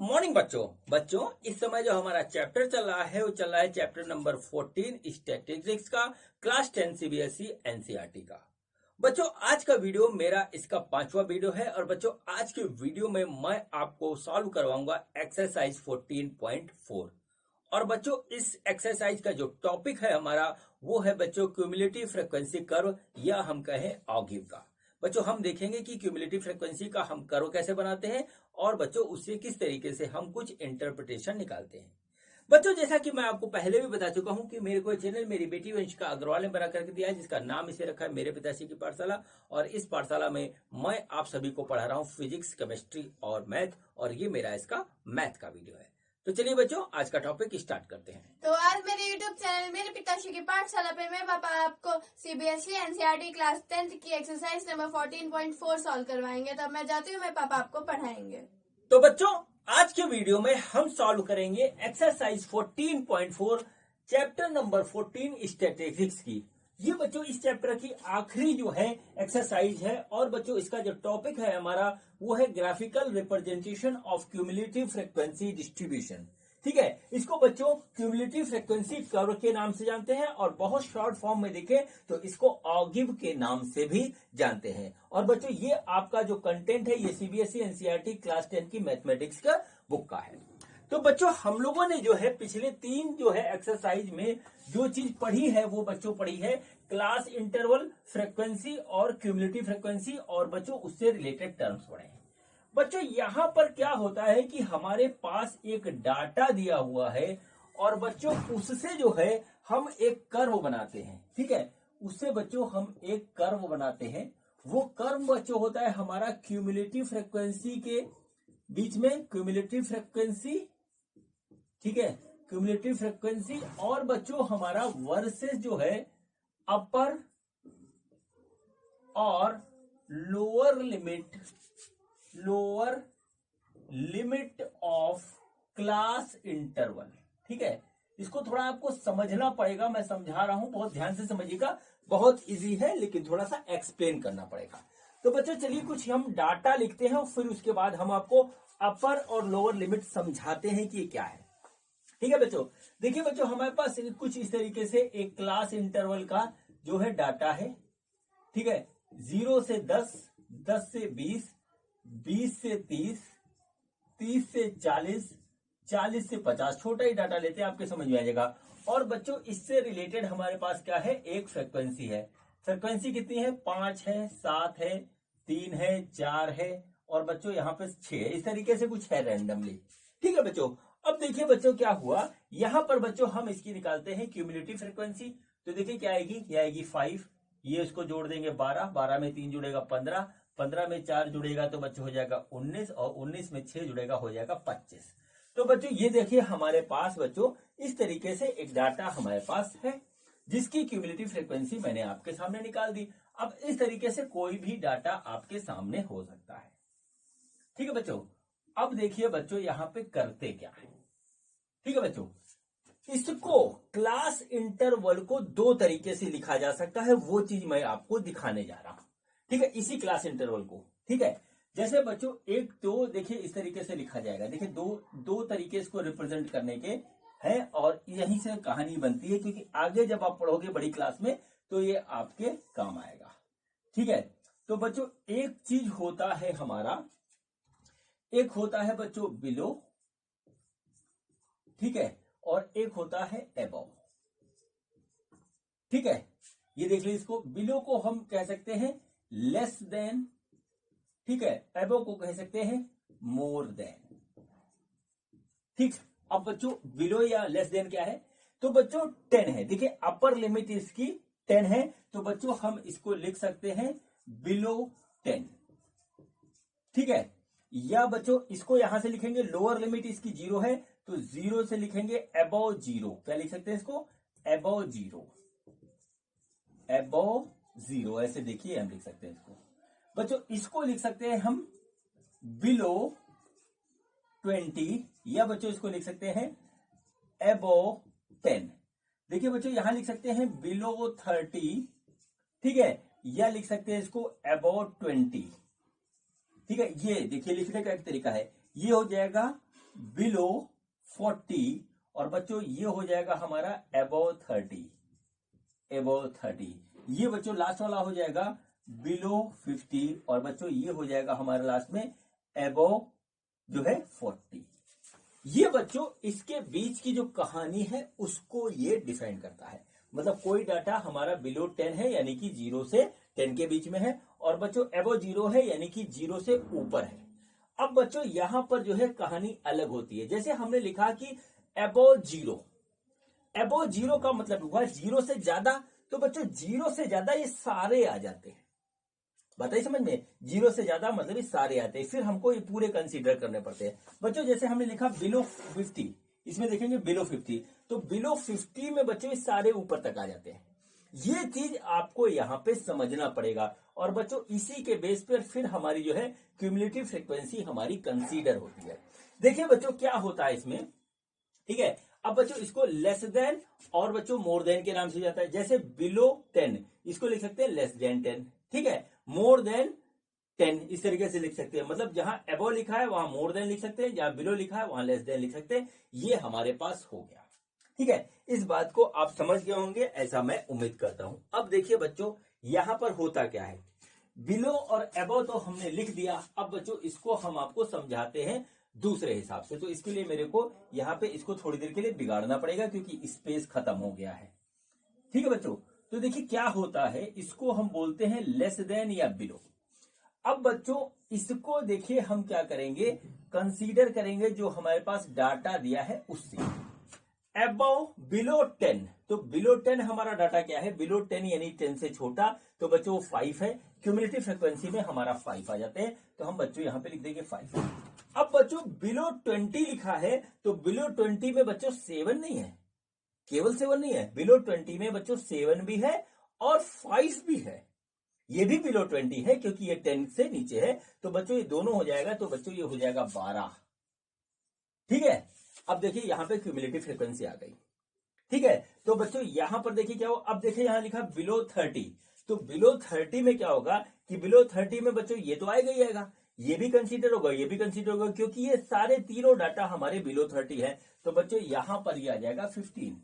Morning बच्चों इस समय जो हमारा चैप्टर चल रहा है वो चल रहा है चैप्टर नंबर 14 स्टैटिस्टिक्स का क्लास 10 सीबीएसई एनसीईआरटी का। बच्चों आज का वीडियो मेरा इसका 5वां वीडियो है और बच्चों आज के वीडियो में मैं आपको सॉल्व करवाऊंगा एक्सरसाइज 14.4। और बच्चों इस एक्सरसाइज का जो टॉपिक है हमारा वो है बच्चों क्यूमुलेटिव फ्रीक्वेंसी कर्व या हम कहें ऑगिव का। बच्चों हम देखेंगे कि क्यूमुलेटिव फ्रीक्वेंसी का हम कर्व कैसे बनाते हैं और बच्चों उससे किस तरीके से हम कुछ इंटरप्रिटेशन निकालते हैं। बच्चों जैसा कि मैं आपको पहले भी बता चुका हूं कि मेरे को चैनल मेरी बेटी वंशिका अग्रवाल ने बना करके दिया है, जिसका नाम इसे रखा है मेरे पिताश्री की पाठशाला। और इस पाठशाला में मैं आप सभी को पढ़ा रहा हूं फिजिक्स, केमिस्ट्री और मैथ, और ये मेरा इसका मैथ का वीडियो है। तो चलिए बच्चों आज का टॉपिक स्टार्ट करते हैं। तो आज मेरे YouTube चैनल मेरे पिताश्री की पाठशाला पे मैं पापा आपको सीबीएसई एनसीईआरटी क्लास 10th की एक्सरसाइज नंबर 14.4 सॉल्व करवाएंगे। तो अब मैं जाती हूँ, मैं पापा आपको पढ़ाएंगे। तो बच्चों आज के वीडियो में हम सॉल्व करेंगे एक्सरसाइज 14.4 चैप्टर नंबर 14 स्टैटिस्टिक्स की। ये बच्चों इस चैप्टर की आखिरी जो है एक्सरसाइज है और बच्चों इसका जो टॉपिक है हमारा वो है graphical representation of cumulative frequency distribution. ठीक है, इसको बच्चों क्यूमुलेटिव फ्रीक्वेंसी कर्व के नाम से जानते हैं और बहुत शॉर्ट फॉर्म में देखें तो इसको ऑगिव के नाम से भी जानते हैं। और बच्चों ये आपका जो कंटेंट है ये सीबीएसई एनसीईआरटी क्लास 10 की मैथमेटिक्स का बुक का है। तो बच्चों हम लोगों ने जो है पिछले 3 जो है एक्सरसाइज में जो चीज पढ़ी है वो बच्चों पढ़ी है क्लास इंटरवल फ्रीक्वेंसी और क्यूमुलेटिव फ्रीक्वेंसी, और बच्चों उससे रिलेटेड टर्म्स पढ़े हैं। बच्चों यहां पर क्या होता है कि हमारे पास एक डाटा दिया हुआ है और बच्चों उससे जो है हम एक कर्व बनाते हैं। ठीक है, उससे बच्चों हम एक कर्व बनाते हैं। वो कर्व बच्चों होता है हमारा क्यूमुलेटिव फ्रीक्वेंसी के बीच में, क्यूमुलेटिव फ्रीक्वेंसी, ठीक है, क्यूमुलेटिव फ्रीक्वेंसी और बच्चों हमारा वर्सेस जो है अपर और lower limit of class interval. ठीक है, इसको थोड़ा आपको समझना पड़ेगा, मैं समझा रहा हूं, बहुत ध्यान से समझिएगा, बहुत इजी है लेकिन थोड़ा सा एक्सप्लेन करना पड़ेगा। तो बच्चों चलिए कुछ हम डाटा लिखते हैं और फिर उसके बाद हम आपको अपर और लोअर लिमिट समझाते हैं कि ये क्या है। ठीक है बच्चों, देखिए बच्चों हमारे पास कुछ इस तरीके से एक क्लास इंटरवल का जो है डाटा है। ठीक है, 0 से 10, 10 से 20, 20 से 30, 30 से 40, 40 से 50, छोटा ही डाटा लेते हैं, आपके समझ में आ जाएगा। और बच्चों इससे रिलेटेड हमारे पास क्या है, एक फ्रीक्वेंसी है। फ्रीक्वेंसी कितनी है, 5 है, 7 है, 3 है, 4 है और बच्चों यहाँ पे 6 है। इस तरीके से कुछ है रैंडमली। ठीक है बच्चों, अब देखिए बच्चों क्या हुआ, यहां पर बच्चों हम इसकी निकालते हैं क्यूमुलेटिव फ्रीक्वेंसी। तो देखिए क्या आएगी, ये आएगी 5, ये इसको जोड़ देंगे 12, 12 में 3 जुड़ेगा 15, 15 में 4 जुड़ेगा तो बच्चों हो जाएगा 19 और 19 में 6 जुड़ेगा हो जाएगा 25। तो बच्चों ये देखिए हमारे पास बच्चों इस तरीके से एक डाटा हमारे पास है जिसकी क्यूमुलेटिव फ्रीक्वेंसी मैंने आपके सामने निकाल दी। अब इस तरीके से कोई भी डाटा आपके सामने हो सकता है। ठीक है बच्चों, अब देखिए बच्चों यहां पे करते क्या है। ठीक है बच्चों, इसको क्लास इंटरवल को 2 तरीके से लिखा जा सकता है, वो चीज मैं आपको दिखाने जा रहा हूं। ठीक है, इसी क्लास इंटरवल को। ठीक है, जैसे बच्चों एक तो देखिए इस तरीके से लिखा जाएगा। देखिए दो तरीके इसको रिप्रेजेंट करने के हैं और यहीं से कहानी बनती है, क्योंकि आगे जब आप पढ़ोगे बड़ी क्लास में तो ये आपके काम आएगा। ठीक है, तो बच्चों एक चीज होता है हमारा, एक होता है बच्चों बिलो, ठीक है, और एक होता है एबव। ठीक है, ये देख लीजिए, इसको बिलो को हम कह सकते हैं लेस देन, ठीक है, एबव को कह सकते हैं मोर देन। ठीक, अब बच्चों बिलो या लेस देन क्या है, तो बच्चों 10 है। देखिए अपर लिमिट इसकी 10 है, तो बच्चों हम इसको लिख सकते हैं बिलो 10। ठीक है, या बच्चों इसको यहां से लिखेंगे, लोअर लिमिट इसकी 0 है तो 0 से लिखेंगे अबव 0। क्या लिख सकते हैं इसको, अबव 0, अबव 0, ऐसे देखिए हम लिख सकते हैं इसको। बच्चों इसको लिख सकते हैं हम बिलो 20, या बच्चों इसको लिख सकते हैं अबव 10। देखिए बच्चों यहां लिख सकते हैं बिलो 30, ठीक है, या लिख सकते हैं इसको अबव 20। ठीक है, ये देखिए लिखने का एक तरीका है, ये हो जाएगा बिलो 40 और बच्चों ये हो जाएगा हमारा अबव 30, अबव 30। ये बच्चों लास्ट वाला हो जाएगा बिलो 50 और बच्चों ये हो जाएगा हमारे लास्ट में अबव जो है 40। ये बच्चों इसके बीच की जो कहानी है उसको ये डिफाइन करता है। मतलब कोई डाटा हमारा बिलो 10 है यानी कि 0 से 10 के बीच में है और बच्चों अबव 0 है यानी कि 0 से ऊपर है। अब बच्चों यहां पर जो है कहानी अलग होती है। जैसे हमने लिखा कि अबव 0, अबव 0 का मतलब हुआ 0 से ज्यादा, तो बच्चों 0 से ज्यादा ये सारे आ जाते हैं। बताइए समझ में, 0 से ज्यादा मतलब ये सारे आते हैं, फिर हमको ये पूरे कंसीडर करने पड़ते हैं। बच्चों जैसे हमने लिखा बिलो 50, इसमें देखेंगे बिलो 50, तो बिलो 50 में बच्चों ये सारे ऊपर तक आ जाते हैं। ये चीज आपको यहां पे समझना पड़ेगा और बच्चों इसी के बेस पर फिर हमारी जो है क्यूमुलेटिव फ्रीक्वेंसी हमारी कंसीडर होती है। देखिए बच्चों क्या होता है इसमें, ठीक है। अब बच्चों इसको लेस देन और बच्चों मोर देन के नाम से जाता है। जैसे बिलो 10 इसको लिख सकते हैं लेस देन 10, ठीक है। मोर देन 10 इस तरीके से लिख सकते हैं। मतलब जहां अबव लिखा है वहां मोर देन लिख सकते हैं, जहां बिलो लिखा है वहां लेस देन लिख सकते हैं। ये हमारे पास हो गया, ठीक है। इस बात को आप समझ गए होंगे ऐसा मैं उम्मीद करता हूं। अब देखिए बच्चों यहां पर होता क्या है, बिलो और अबव तो हमने लिख दिया। अब बच्चों इसको हम आपको समझाते हैं दूसरे हिसाब से। तो इसके लिए मेरे को यहां पे इसको थोड़ी देर के लिए बिगाड़ना पड़ेगा क्योंकि स्पेस खत्म हो गया है, ठीक है बच्चों। तो देखिए क्या होता है, इसको हम बोलते हैं लेस देन या बिलो। अब बच्चों इसको देखिए हम क्या करेंगे, कंसीडर करेंगे जो हमारे पास डाटा दिया है उससे। अबव बिलो 10, तो बिलो 10 हमारा डाटा क्या है, बिलो 10 यानी 10 से छोटा, तो बच्चों 5 है। क्यूमुलेटिव फ्रीक्वेंसी में हमारा 5 आ जाते हैं, तो हम बच्चों यहां पे लिख देंगे 5। अब बच्चों बिलो 20 लिखा है, तो बिलो 20 में बच्चों 7 नहीं है, केवल 7 नहीं है, बिलो 20 में बच्चों 7 भी है और 5 भी है। ये भी बिलो 20 है क्योंकि ये 10 से नीचे है, तो बच्चों ये दोनों हो जाएगा, तो बच्चों ये हो जाएगा 12, ठीक है। अब देखिए यहां पे क्यूमुलेटिव फ्रीक्वेंसी आ गई, ठीक है। तो बच्चों यहां पर देखिए क्या हो, अब देखिए यहां लिखा बिलो 30, तो बिलो 30 में क्या होगा कि बिलो 30 में बच्चों ये तो आएगा ही आएगा, ये भी कंसीडर होगा, ये भी कंसीडर होगा, क्योंकि ये सारे तीनों डाटा हमारे बिलो 30 है। तो बच्चों यहां पर ये आ जाएगा 15,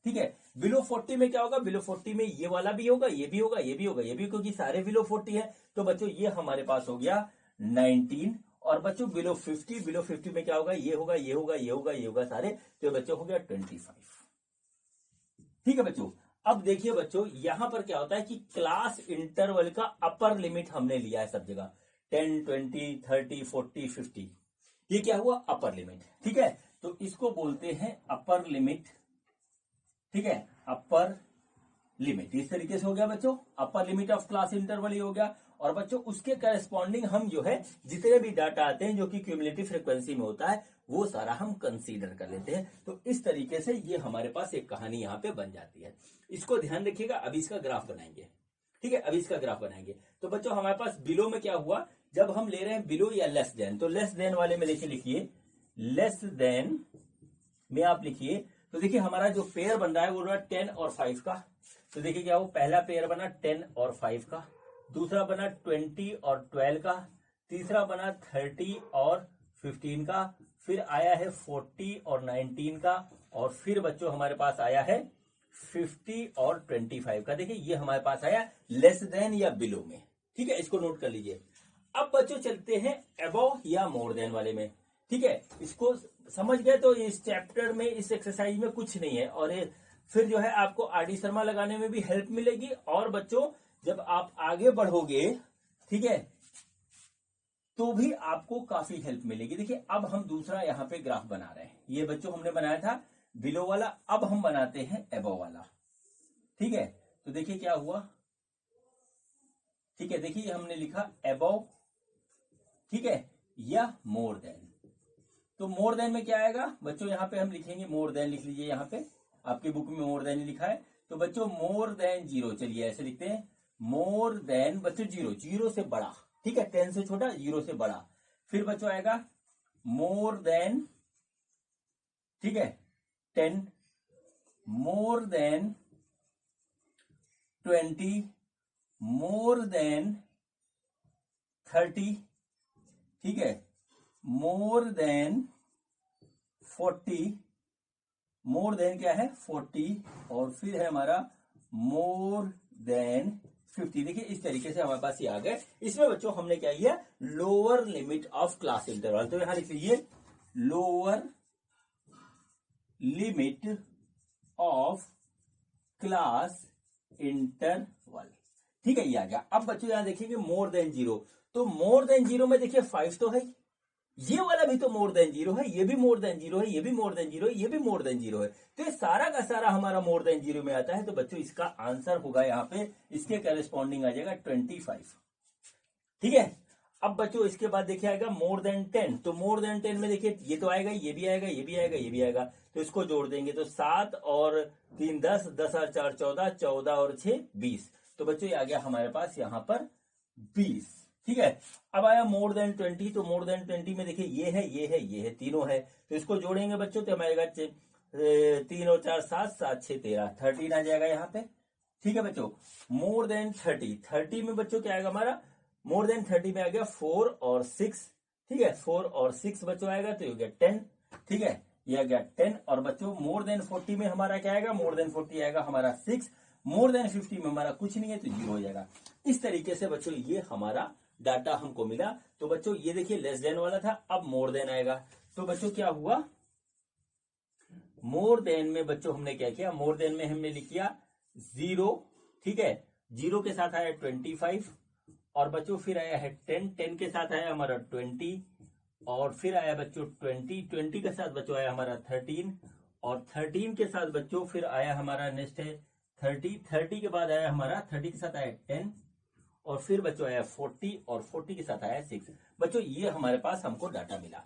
ठीक है। बिलो 40 में क्या होगा, बिलो 40 में ये वाला भी होगा, ये भी होगा, ये भी होगा, ये भी, क्योंकि सारे बिलो 40 है। तो बच्चों ये हमारे पास हो गया 19। और बच्चों बिलो 50, बिलो 50 में क्या होगा, ये होगा, ये होगा, ये होगा, ये होगा सारे, तो बच्चों हो गया 25, ठीक है बच्चों। अब देखिए बच्चों यहां पर क्या होता है कि क्लास इंटरवल का अपर लिमिट हमने लिया है सब जगह, 10, 20, 30, 40, 50, ये क्या हुआ अपर लिमिट, ठीक है। तो इसको बोलते हैं अपर लिमिट, ठीक है, अपर लिमिट। इस तरीके से हो गया बच्चों, upper limit of class interval ही हो गया। और बच्चों उसके करस्पॉन्डिंग हम जो है जितने भी डाटा आते हैं जो कि क्यूमुलेटिव फ्रीक्वेंसी में होता है वो सारा हम कंसीडर कर लेते हैं। तो इस तरीके से ये हमारे पास एक कहानी यहाँ पे बन जाती है। इसको ध्यान रखिएगा, अभी इसका ग्राफ बनाएंगे, ठीक है, अभी इसका ग्राफ बनाएंगे। तो बच्चों हमारे पास बिलो में क्या हुआ, जब हम ले रहे हैं बिलो या लेस देन, तो लेस देन वाले में देखिए, लिखिए लेस देन में आप लिखिए, तो देखिए हमारा जो पेयर बन रहा है वो रहा 10 और 5 का। तो देखिए क्या वो पहला पेयर बना 10 और 5 का, दूसरा बना 20 और 12 का, तीसरा बना 30 और 15 का, फिर आया है 40 और 19 का, और फिर बच्चों हमारे पास आया है 50 और 25 का। देखिए ये हमारे पास आया लेस देन या बिलो में, ठीक है, इसको नोट कर लीजिए। अब बच्चों चलते हैं अबव या मोर देन वाले में, ठीक है। इसको समझ गए तो इस चैप्टर में, इस एक्सरसाइज में कुछ नहीं है, और फिर जो है आपको आरडी शर्मा लगाने में भी हेल्प मिलेगी। और बच्चों जब आप आगे बढ़ोगे, ठीक है, तो भी आपको काफी हेल्प मिलेगी। देखिए अब हम दूसरा यहाँ पे ग्राफ बना रहे हैं, ये बच्चों हमने बनाया था बिलो वाला, अब हम बनाते हैं अबव वाला, ठीक है। तो देखिए क्या हुआ, ठीक है, देखिए हमने लिखा अबव, ठीक है, या मोर देन। तो मोर देन में क्या आएगा बच्चों, यहां पे हम लिखेंगे मोर देन, लिख लीजिए, यहां पे आपकी बुक में मोर देन लिखा है। तो बच्चों मोर देन 0, चलिए ऐसे लिखते हैं, मोर देन बच्चों 0, 0 से बड़ा, ठीक है, 10 से छोटा, 0 से बड़ा। फिर बच्चों आएगा मोर देन, ठीक है, 10, मोर देन 20, मोर देन 30, ठीक है, मोर देन 40, मोर देन क्या है 40, और फिर है हमारा मोर देन 50। देखिए इस तरीके से हमारे पास ये आ गए। इसमें बच्चों हमने क्या किया, lower limit of class interval, तो यहां लिख लीजिए lower limit of class interval. ठीक है, ये आ गया। अब बच्चों यहां देखिए मोर देन 0, तो मोर देन 0 में देखिए 5 तो है, ये वाला भी तो मोर देन 0 है, ये भी मोर देन 0 है, ये भी मोर देन 0 है, ये भी मोर देन 0 है, तो ये सारा का सारा हमारा मोर देन 0 में आता है। तो बच्चों इसका आंसर होगा यहाँ पे, इसके करेस्पॉन्डिंग आ जाएगा 25। ठीक है, अब बच्चों इसके बाद देखिए आएगा मोर देन 10, तो मोर देन 10 में देखिए ये तो आएगा, ये भी आएगा, ये भी आएगा, ये भी आएगा, तो इसको जोड़ देंगे तो 7 और 3 10, 10 और 4 14, 14 और 6 20, तो बच्चों ये आ गया हमारे पास यहाँ पर 20। ठीक है, अब आया मोर देन 20, तो मोर देन 20 में देखिए ये है, ये है, ये है, तीनों है, तो इसको जोड़ेंगे बच्चों तो हमारे 3 और 4 7, 7 6 13, 13 आ जाएगा यहाँ पे। ठीक है बच्चों, मोर देन 30, 30 में बच्चों क्या आएगा हमारा, मोर देन 30 में आ गया 4 और 6। ठीक है, 4 और 6 बच्चों आएगा तो ये हो गया 10। ठीक है, ये आ गया 10, और बच्चों मोर देन 40 में हमारा क्या आएगा, मोर देन 40 आएगा हमारा 6, मोर देन 50 में हमारा कुछ नहीं है तो 0 हो जाएगा। इस तरीके से बच्चों ये हमारा डाटा हमको मिला। तो बच्चों ये देखिए लेस देन वाला था, अब मोर देन आएगा, तो बच्चों क्या हुआ, मोर देन में बच्चों हमने क्या किया, मोर देन में हमने लिख किया 0। ठीक है, 0 के साथ आया 25, और बच्चों फिर आया है 10, 10 के साथ आया हमारा 20, और फिर आया बच्चों 20, 20 के साथ बच्चों आया हमारा 13, और 13 के साथ बच्चों फिर आया हमारा नेक्स्ट है 30, 30 के बाद आया हमारा 30 के साथ आया 10, और फिर बच्चों आया 40, और 40 के साथ आया 6। बच्चों ये हमारे पास हमको डाटा मिला।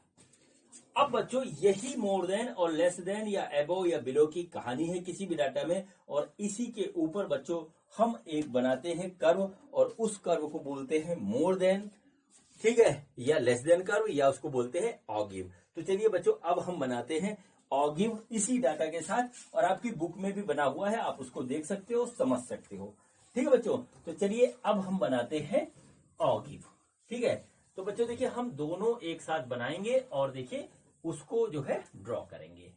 अब बच्चों यही मोर देन और लेस देन या एबो या बिलो की कहानी है किसी भी डाटा में, और इसी के ऊपर बच्चों हम एक बनाते हैं कर्व, और उस कर्व को बोलते हैं मोर देन, ठीक है, या लेस देन कर्व, या उसको बोलते हैं ऑगिव। तो चलिए बच्चों अब हम बनाते हैं ऑगिव इसी डाटा के साथ, और आपकी बुक में भी बना हुआ है, आप उसको देख सकते हो, समझ सकते हो। ठीक है बच्चों, तो चलिए अब हम बनाते हैं ऑगिव। ठीक है, तो बच्चों देखिए हम दोनों एक साथ बनाएंगे, और देखिए उसको जो है ड्रॉ करेंगे,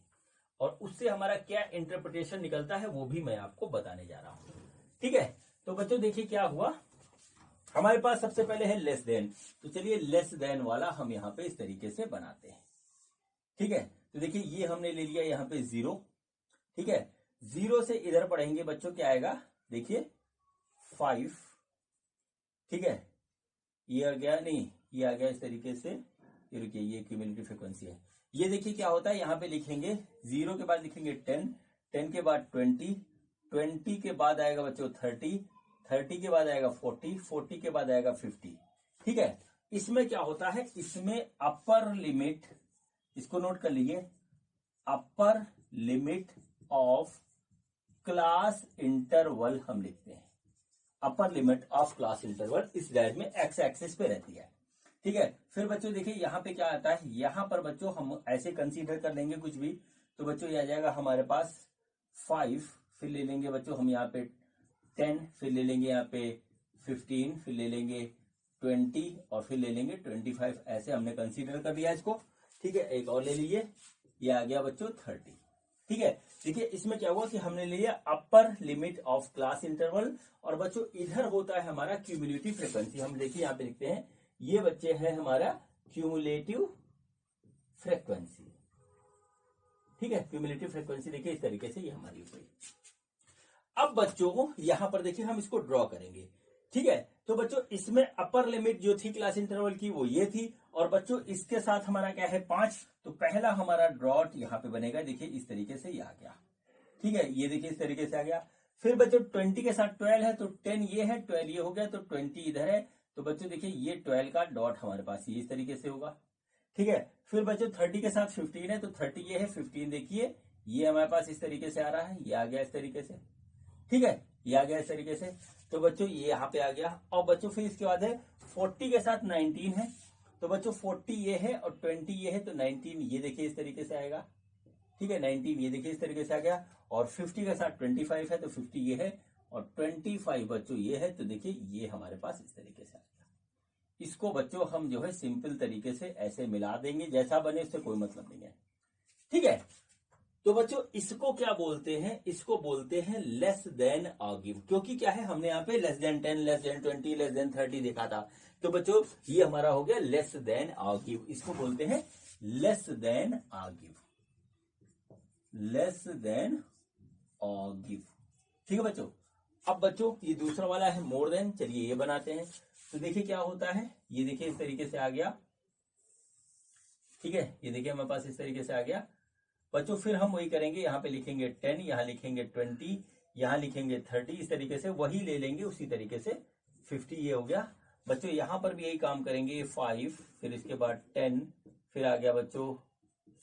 और उससे हमारा क्या इंटरप्रिटेशन निकलता है वो भी मैं आपको बताने जा रहा हूं। ठीक है, तो बच्चों देखिए क्या हुआ, हमारे पास सबसे पहले है लेस देन, तो चलिए लेस देन वाला हम यहाँ पे इस तरीके से बनाते हैं। ठीक है, तो देखिए ये हमने ले लिया यहाँ पे 0। ठीक है, 0 से इधर पढ़ेंगे बच्चों क्या आएगा, देखिए 5। ठीक है, ये आ गया, नहीं ये आ गया इस तरीके से, ये रुकिए ये क्यूमुलेटिव फ्रीक्वेंसी है। ये देखिए क्या होता है, यहाँ पे लिखेंगे 0 के बाद लिखेंगे 10, 10 के बाद 20, 20 के बाद आएगा बच्चों 30, 30 के बाद आएगा 40, 40 के बाद आएगा 50। ठीक है, इसमें क्या होता है, इसमें अपर लिमिट, इसको नोट कर लीजिए, अपर लिमिट ऑफ क्लास इंटरवल हम लिखते हैं, अपर लिमिट ऑफ क्लास इंटरवल इस डायग्राम में एक्स एक्सिस पे रहती है। ठीक है, फिर बच्चों देखिए यहाँ पे क्या आता है, यहाँ पर बच्चों हम ऐसे कंसीडर कर लेंगे कुछ भी, तो बच्चों ये आ जाएगा हमारे पास 5, फिर ले लेंगे बच्चों हम यहाँ पे 10, फिर ले लेंगे यहाँ पे 15, फिर ले लेंगे 20, और फिर ले लेंगे 25, ऐसे हमने कंसीडर कर लिया इसको। ठीक है, एक और ले लीजिए, ये आ गया बच्चों 30। ठीक है, देखिए इसमें क्या हुआ कि हमने ले लिया अपर लिमिट ऑफ क्लास इंटरवल, और बच्चों इधर होता है हमारा क्यूमुलेटिव फ्रीक्वेंसी, हम देखिए यहाँ पे लिखते हैं, ये बच्चे है हमारा क्यूमुलेटिव फ्रीक्वेंसी। ठीक है, क्यूमुलेटिव फ्रीक्वेंसी देखिए इस तरीके से ये हमारी हुई। अब बच्चों यहां पर देखिए हम इसको ड्रॉ करेंगे। ठीक है, तो बच्चों इसमें अपर लिमिट जो थी क्लास इंटरवल की वो ये थी, और बच्चों इसके साथ हमारा क्या है 5, तो पहला हमारा डॉट यहाँ पे बनेगा, देखिए इस तरीके से ये आ गया। ठीक है, ये देखिए इस तरीके से आ गया। फिर बच्चों 20 के साथ 12 है, तो 10 ये है, 12 ये हो गया, तो 20 इधर है, तो बच्चों देखिए ये 12 का डॉट हमारे पास ये इस तरीके से होगा। ठीक है, फिर बच्चों 30 के साथ 15 है, तो 30 ये है, 15 देखिए ये हमारे पास इस तरीके से आ रहा है, ये आ गया इस तरीके से। ठीक है, ये आ गया इस तरीके से, तो बच्चों ये यहाँ पे आ गया। और बच्चों फिर इसके बाद है 40 के साथ 19 है, तो बच्चों 40 ये है और 20 ये है, तो 19 ये देखिए इस तरीके से आएगा। ठीक है, 19 ये देखिए इस तरीके से आ गया, और 50 के साथ 25 है, तो 50 ये है, और 25 बच्चों ये है, तो देखिए ये हमारे पास इस तरीके से आ गया। इसको बच्चों हम जो है सिंपल तरीके से ऐसे मिला देंगे, जैसा बने उससे कोई मतलब नहीं है। ठीक है, तो बच्चों इसको क्या बोलते हैं, इसको बोलते हैं लेस देन गिव, क्योंकि क्या है हमने यहाँ पे less than 10, less than 20, less than 30 देखा था। तो बच्चों ये हमारा हो गया लेस देन गिव, इसको बोलते हैं less than give, less than give. ठीक है बच्चों। अब बच्चों ये दूसरा वाला है मोर देन, चलिए ये बनाते हैं। तो देखिए क्या होता है, ये देखिए इस तरीके से आ गया। ठीक है, ये देखिए हमारे पास इस तरीके से आ गया बच्चों। फिर हम वही करेंगे, यहाँ पे लिखेंगे 10, यहाँ लिखेंगे 20, यहाँ लिखेंगे 30, इस तरीके से वही ले लेंगे उसी तरीके से 50, ये हो गया बच्चों। यहाँ पर भी यही काम करेंगे 5, फिर इसके बाद 10, फिर आ गया बच्चों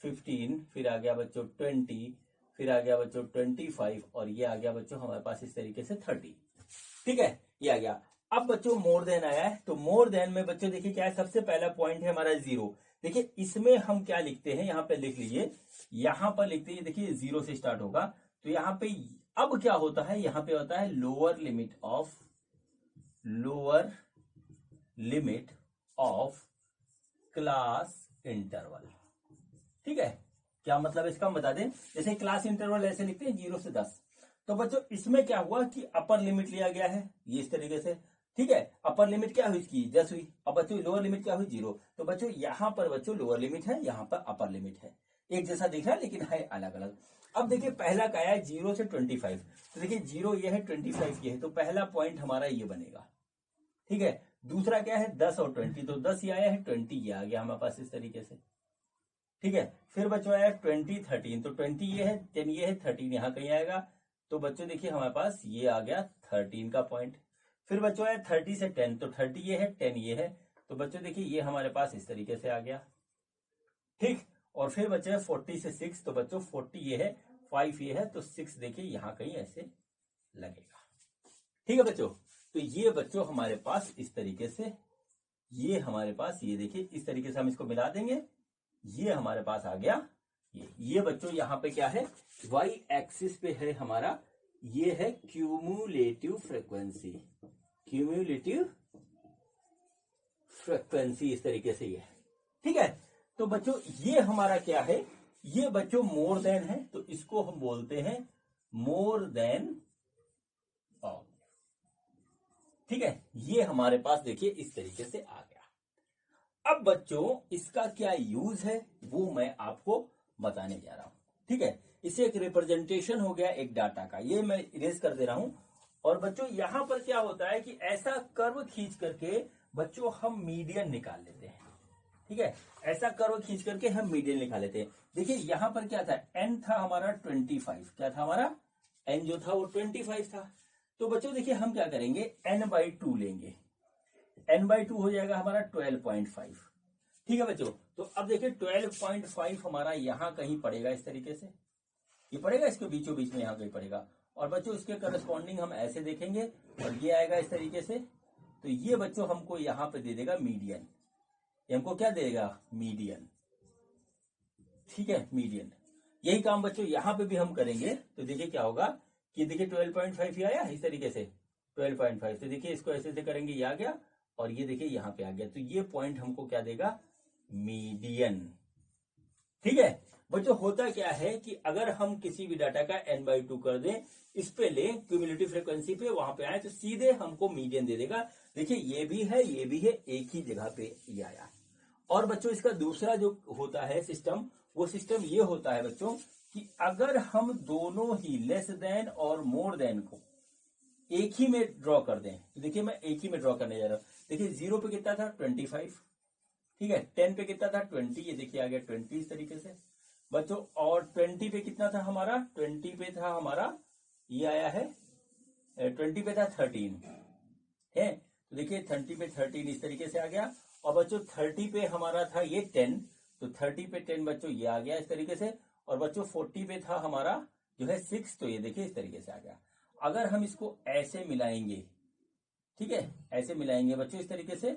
15, फिर आ गया बच्चों 20, फिर आ गया बच्चों 25, और ये आ गया बच्चों हमारे पास इस तरीके से 30। ठीक है, ये आ गया। अब बच्चों मोर देन आया है, तो मोर देन में बच्चों देखिए क्या है, सबसे पहला पॉइंट है हमारा 0। देखिए इसमें हम क्या लिखते हैं, यहाँ पे लिख लीजिए, यहाँ पर लिखते हैं देखिए 0 से स्टार्ट होगा। तो यहाँ पे अब क्या होता है, यहाँ पे होता है lower limit of class interval. ठीक है, क्या मतलब इसका हम बता दें। जैसे क्लास इंटरवल ऐसे लिखते हैं 0 से 10, तो बच्चों इसमें क्या हुआ कि अपर लिमिट लिया गया है ये इस तरीके से। ठीक है, अपर लिमिट क्या हुई इसकी 10 हुई। अब बच्चों लोअर लिमिट क्या हुई 0। तो बच्चों यहाँ पर बच्चों लोअर लिमिट है, यहाँ पर अपर लिमिट है, एक जैसा दिख रहा है लेकिन है अलग अलग। अब देखिए पहला क्या है 0 से 25, तो देखिए 0 ये है 25 ये है, तो पहला पॉइंट हमारा ये बनेगा। ठीक है, दूसरा क्या है 10 और 20, तो 10 ये आया है 20 ये आ गया हमारे पास इस तरीके से। ठीक है, फिर बच्चों आया 20 13, तो 20 ये है, 10 ये है, 13 यहाँ कहीं आएगा। तो बच्चों देखिए हमारे पास ये आ गया 13 का पॉइंट। फिर बच्चों आया 30 से 10, तो 30 ये है, 10 ये है, तो बच्चों देखिए ये हमारे पास इस तरीके से आ गया। ठीक, और फिर बच्चे 40 से 6, तो बच्चों 40 ये है, 5 ये है, तो 6 देखिए यहाँ कहीं ऐसे लगेगा। ठीक है बच्चों, तो ये बच्चों हमारे पास इस तरीके से, ये हमारे पास ये देखिए इस तरीके से हम इसको मिला देंगे, ये हमारे पास आ गया। ये बच्चों यहाँ पे क्या है, y एक्सिस पे है हमारा, ये है क्यूमुलेटिव फ्रीक्वेंसी, क्यूमुलेटिव फ्रीक्वेंसी इस तरीके से ये है। ठीक है, तो बच्चों ये हमारा क्या है, ये बच्चों मोर देन है, तो इसको हम बोलते हैं मोर देन ऑफ। ठीक है, ये हमारे पास देखिए इस तरीके से आ गया। अब बच्चों इसका क्या यूज है वो मैं आपको बताने जा रहा हूं। ठीक है, इसे एक रिप्रेजेंटेशन हो गया एक डाटा का, ये मैं इरेज कर दे रहा हूं। और बच्चों यहां पर क्या होता है कि ऐसा कर्व खींच करके बच्चों हम मीडियन निकाल लेते हैं। ठीक है, ऐसा कर्व खींच करके हम मीडियन निकाल लेते हैं। देखिए यहां पर क्या था, एन था हमारा 25, क्या था हमारा एन जो था वो 25 था। तो बच्चों देखिए हम क्या करेंगे, n/2 लेंगे, n/2 हो जाएगा हमारा 12.5। ठीक है बच्चों, तो अब देखिए 12.5 हमारा यहां कहीं पड़ेगा इस तरीके से, ये पड़ेगा इसके बीचों बीच में यहां कहीं पड़ेगा। और बच्चों इसके करस्पॉन्डिंग हम ऐसे देखेंगे और ये आएगा इस तरीके से। तो ये बच्चों हमको यहां पे दे देगा मीडियन, ये हमको क्या देगा मीडियन। ठीक है, मीडियन। यही काम बच्चों यहां पे भी हम करेंगे। तो देखिए क्या होगा कि देखिए 12.5 ये आया इस तरीके से 12.5, तो देखिए इसको ऐसे करेंगे ये आ गया, और ये देखिए यहां पे आ गया, तो ये पॉइंट हमको क्या देगा मीडियन। ठीक है बच्चों, होता क्या है कि अगर हम किसी भी डाटा का n/2 कर दें, इस पे ले क्यूमुलेटिव फ्रीक्वेंसी पे, वहां पे आए तो सीधे हमको मीडियन दे देगा। देखिए ये भी है ये भी है, एक ही जगह पे ये आया। और बच्चों इसका दूसरा जो होता है सिस्टम, वो सिस्टम ये होता है बच्चों कि अगर हम दोनों ही लेस देन और मोर देन को एक ही में ड्रॉ कर दें, तो देखिए मैं एक ही में ड्रॉ करने जा रहा हूं। देखिए 0 पे कितना था 25, ठीक है, 10 पे कितना था 20, ये देखिए आ गया 20 इस तरीके से बच्चों। और 20 पे कितना था हमारा, 20 पे था हमारा ये आया है 20 पे था 13 है, तो देखिए 30 पे 13 इस तरीके से आ गया। और बच्चों 30 पे हमारा था ये 10, तो 30 पे 10 बच्चों ये आ गया इस तरीके से। और बच्चों 40 पे था हमारा जो है 6, तो ये देखिए इस तरीके से आ गया। अगर हम इसको ऐसे मिलाएंगे, ठीक है, ऐसे मिलाएंगे बच्चों इस तरीके से,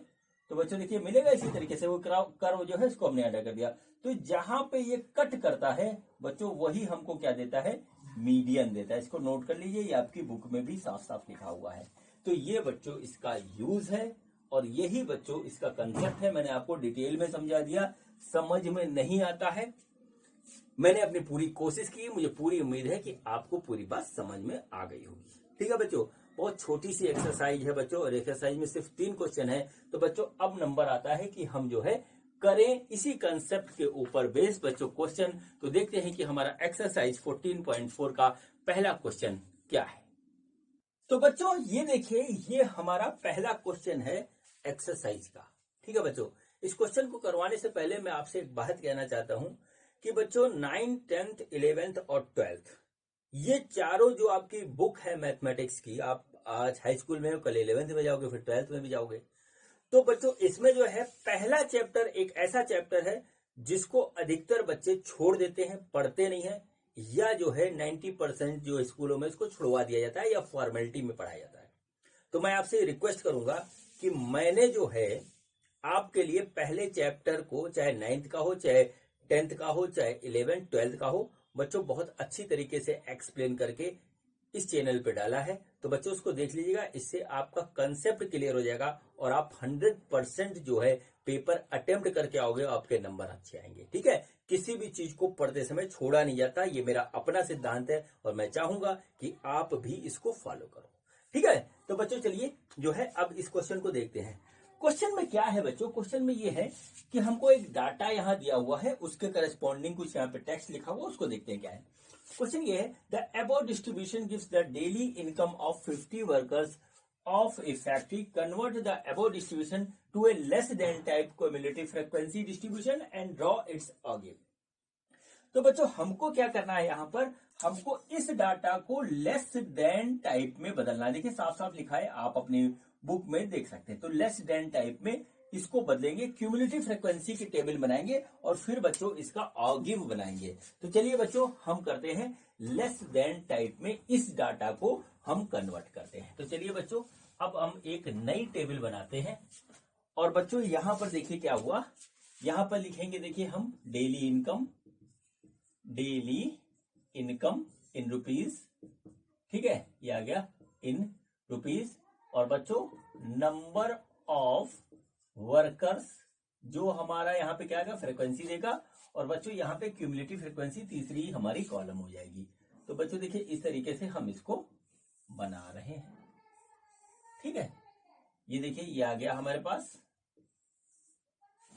तो बच्चों देखिए मिलेगा इसी तरीके से। वो कर्व जो है इसको हमने ऐड कर दिया, तो जहां पे ये कट करता है बच्चों वही हमको क्या देता है मीडियन देता है। इसको नोट कर लीजिए, ये आपकी बुक में भी साफ साफ लिखा हुआ है। तो ये बच्चों इसका यूज है और यही बच्चों इसका कंसेप्ट है। मैंने आपको डिटेल में समझा दिया, समझ में नहीं आता है मैंने अपनी पूरी कोशिश की, मुझे पूरी उम्मीद है कि आपको पूरी बात समझ में आ गई होगी। ठीक है बच्चों, बहुत छोटी सी एक्सरसाइज है बच्चों, और एक्सरसाइज में सिर्फ 3 क्वेश्चन है। तो बच्चों अब नंबर आता है कि हम जो है करें इसी कंसेप्ट के ऊपर बेस बच्चों क्वेश्चन। तो देखते हैं कि हमारा एक्सरसाइज 14.4 का पहला क्वेश्चन क्या है। तो बच्चों ये देखिए, ये हमारा पहला क्वेश्चन है एक्सरसाइज का। ठीक है बच्चों, इस क्वेश्चन को करवाने से पहले मैं आपसे एक बात कहना चाहता हूं कि बच्चों 9th 10th 11th और 12th ये चारों जो आपकी बुक है मैथमेटिक्स की, आप आज हाई स्कूल में हो, कल 11th में जाओगे, फिर 12th में भी जाओगे। तो बच्चों इसमें जो है पहला चैप्टर एक ऐसा चैप्टर है जिसको अधिकतर बच्चे छोड़ देते हैं, पढ़ते नहीं है, या जो है 90% जो स्कूलों में इसको छुड़वा दिया जाता है या फॉर्मेलिटी में पढ़ाया जाता है। तो मैं आपसे रिक्वेस्ट करूंगा कि मैंने जो है आपके लिए पहले चैप्टर को, चाहे 9th का हो, चाहे 10th का हो, चाहे 11th 12th का हो, बच्चों बहुत अच्छी तरीके से एक्सप्लेन करके इस चैनल पे डाला है। तो बच्चों उसको देख लीजिएगा, इससे आपका कंसेप्ट क्लियर हो जाएगा और आप 100% जो है पेपर अटेम्प्ट करके आओगे, आपके नंबर अच्छे आएंगे। ठीक है, किसी भी चीज को पढ़ते समय छोड़ा नहीं जाता, ये मेरा अपना सिद्धांत है और मैं चाहूंगा कि आप भी इसको फॉलो करो। ठीक है, तो बच्चों चलिए जो है अब इस क्वेश्चन को देखते हैं। क्वेश्चन में क्या है बच्चों, क्वेश्चन में ये है कि हमको एक डाटा यहां दिया हुआ है, उसके करस्पॉन्डिंग कुछ यहाँ पे टेक्स्ट लिखा हुआ, उसको देखते हैं क्या है। क्वेश्चन ये है, the above distribution gives the daily income of 50 workers of a factory, convert the above distribution to a less than type cumulative frequency distribution and draw its again. तो बच्चों हमको क्या करना है, यहां पर हमको इस डाटा को लेस देन टाइप में बदलना है। देखिए साफ साफ लिखा है, आप अपनी बुक में देख सकते हैं। तो लेस देन टाइप में इसको बदलेंगे, क्यूमुलेटिव फ्रीक्वेंसी की टेबल बनाएंगे और फिर बच्चों इसका ऑगिव बनाएंगे। तो चलिए बच्चों हम करते हैं लेस देन टाइप में, इस डाटा को हम कन्वर्ट करते हैं। तो चलिए बच्चों अब हम एक नई टेबल बनाते हैं और बच्चों यहां पर देखिए क्या हुआ, यहां पर लिखेंगे, देखिए हम डेली इनकम इन रुपीज। ठीक है, ये आ गया इन रुपीज। और बच्चों नंबर ऑफ वर्कर्स, जो हमारा यहाँ पे क्या आएगा, फ्रीक्वेंसी देगा। और बच्चों यहाँ पे क्यूमुलेटिव फ्रीक्वेंसी तीसरी हमारी कॉलम हो जाएगी। तो बच्चों देखिए इस तरीके से हम इसको बना रहे हैं। ठीक है, ये देखिए ये आ गया हमारे पास।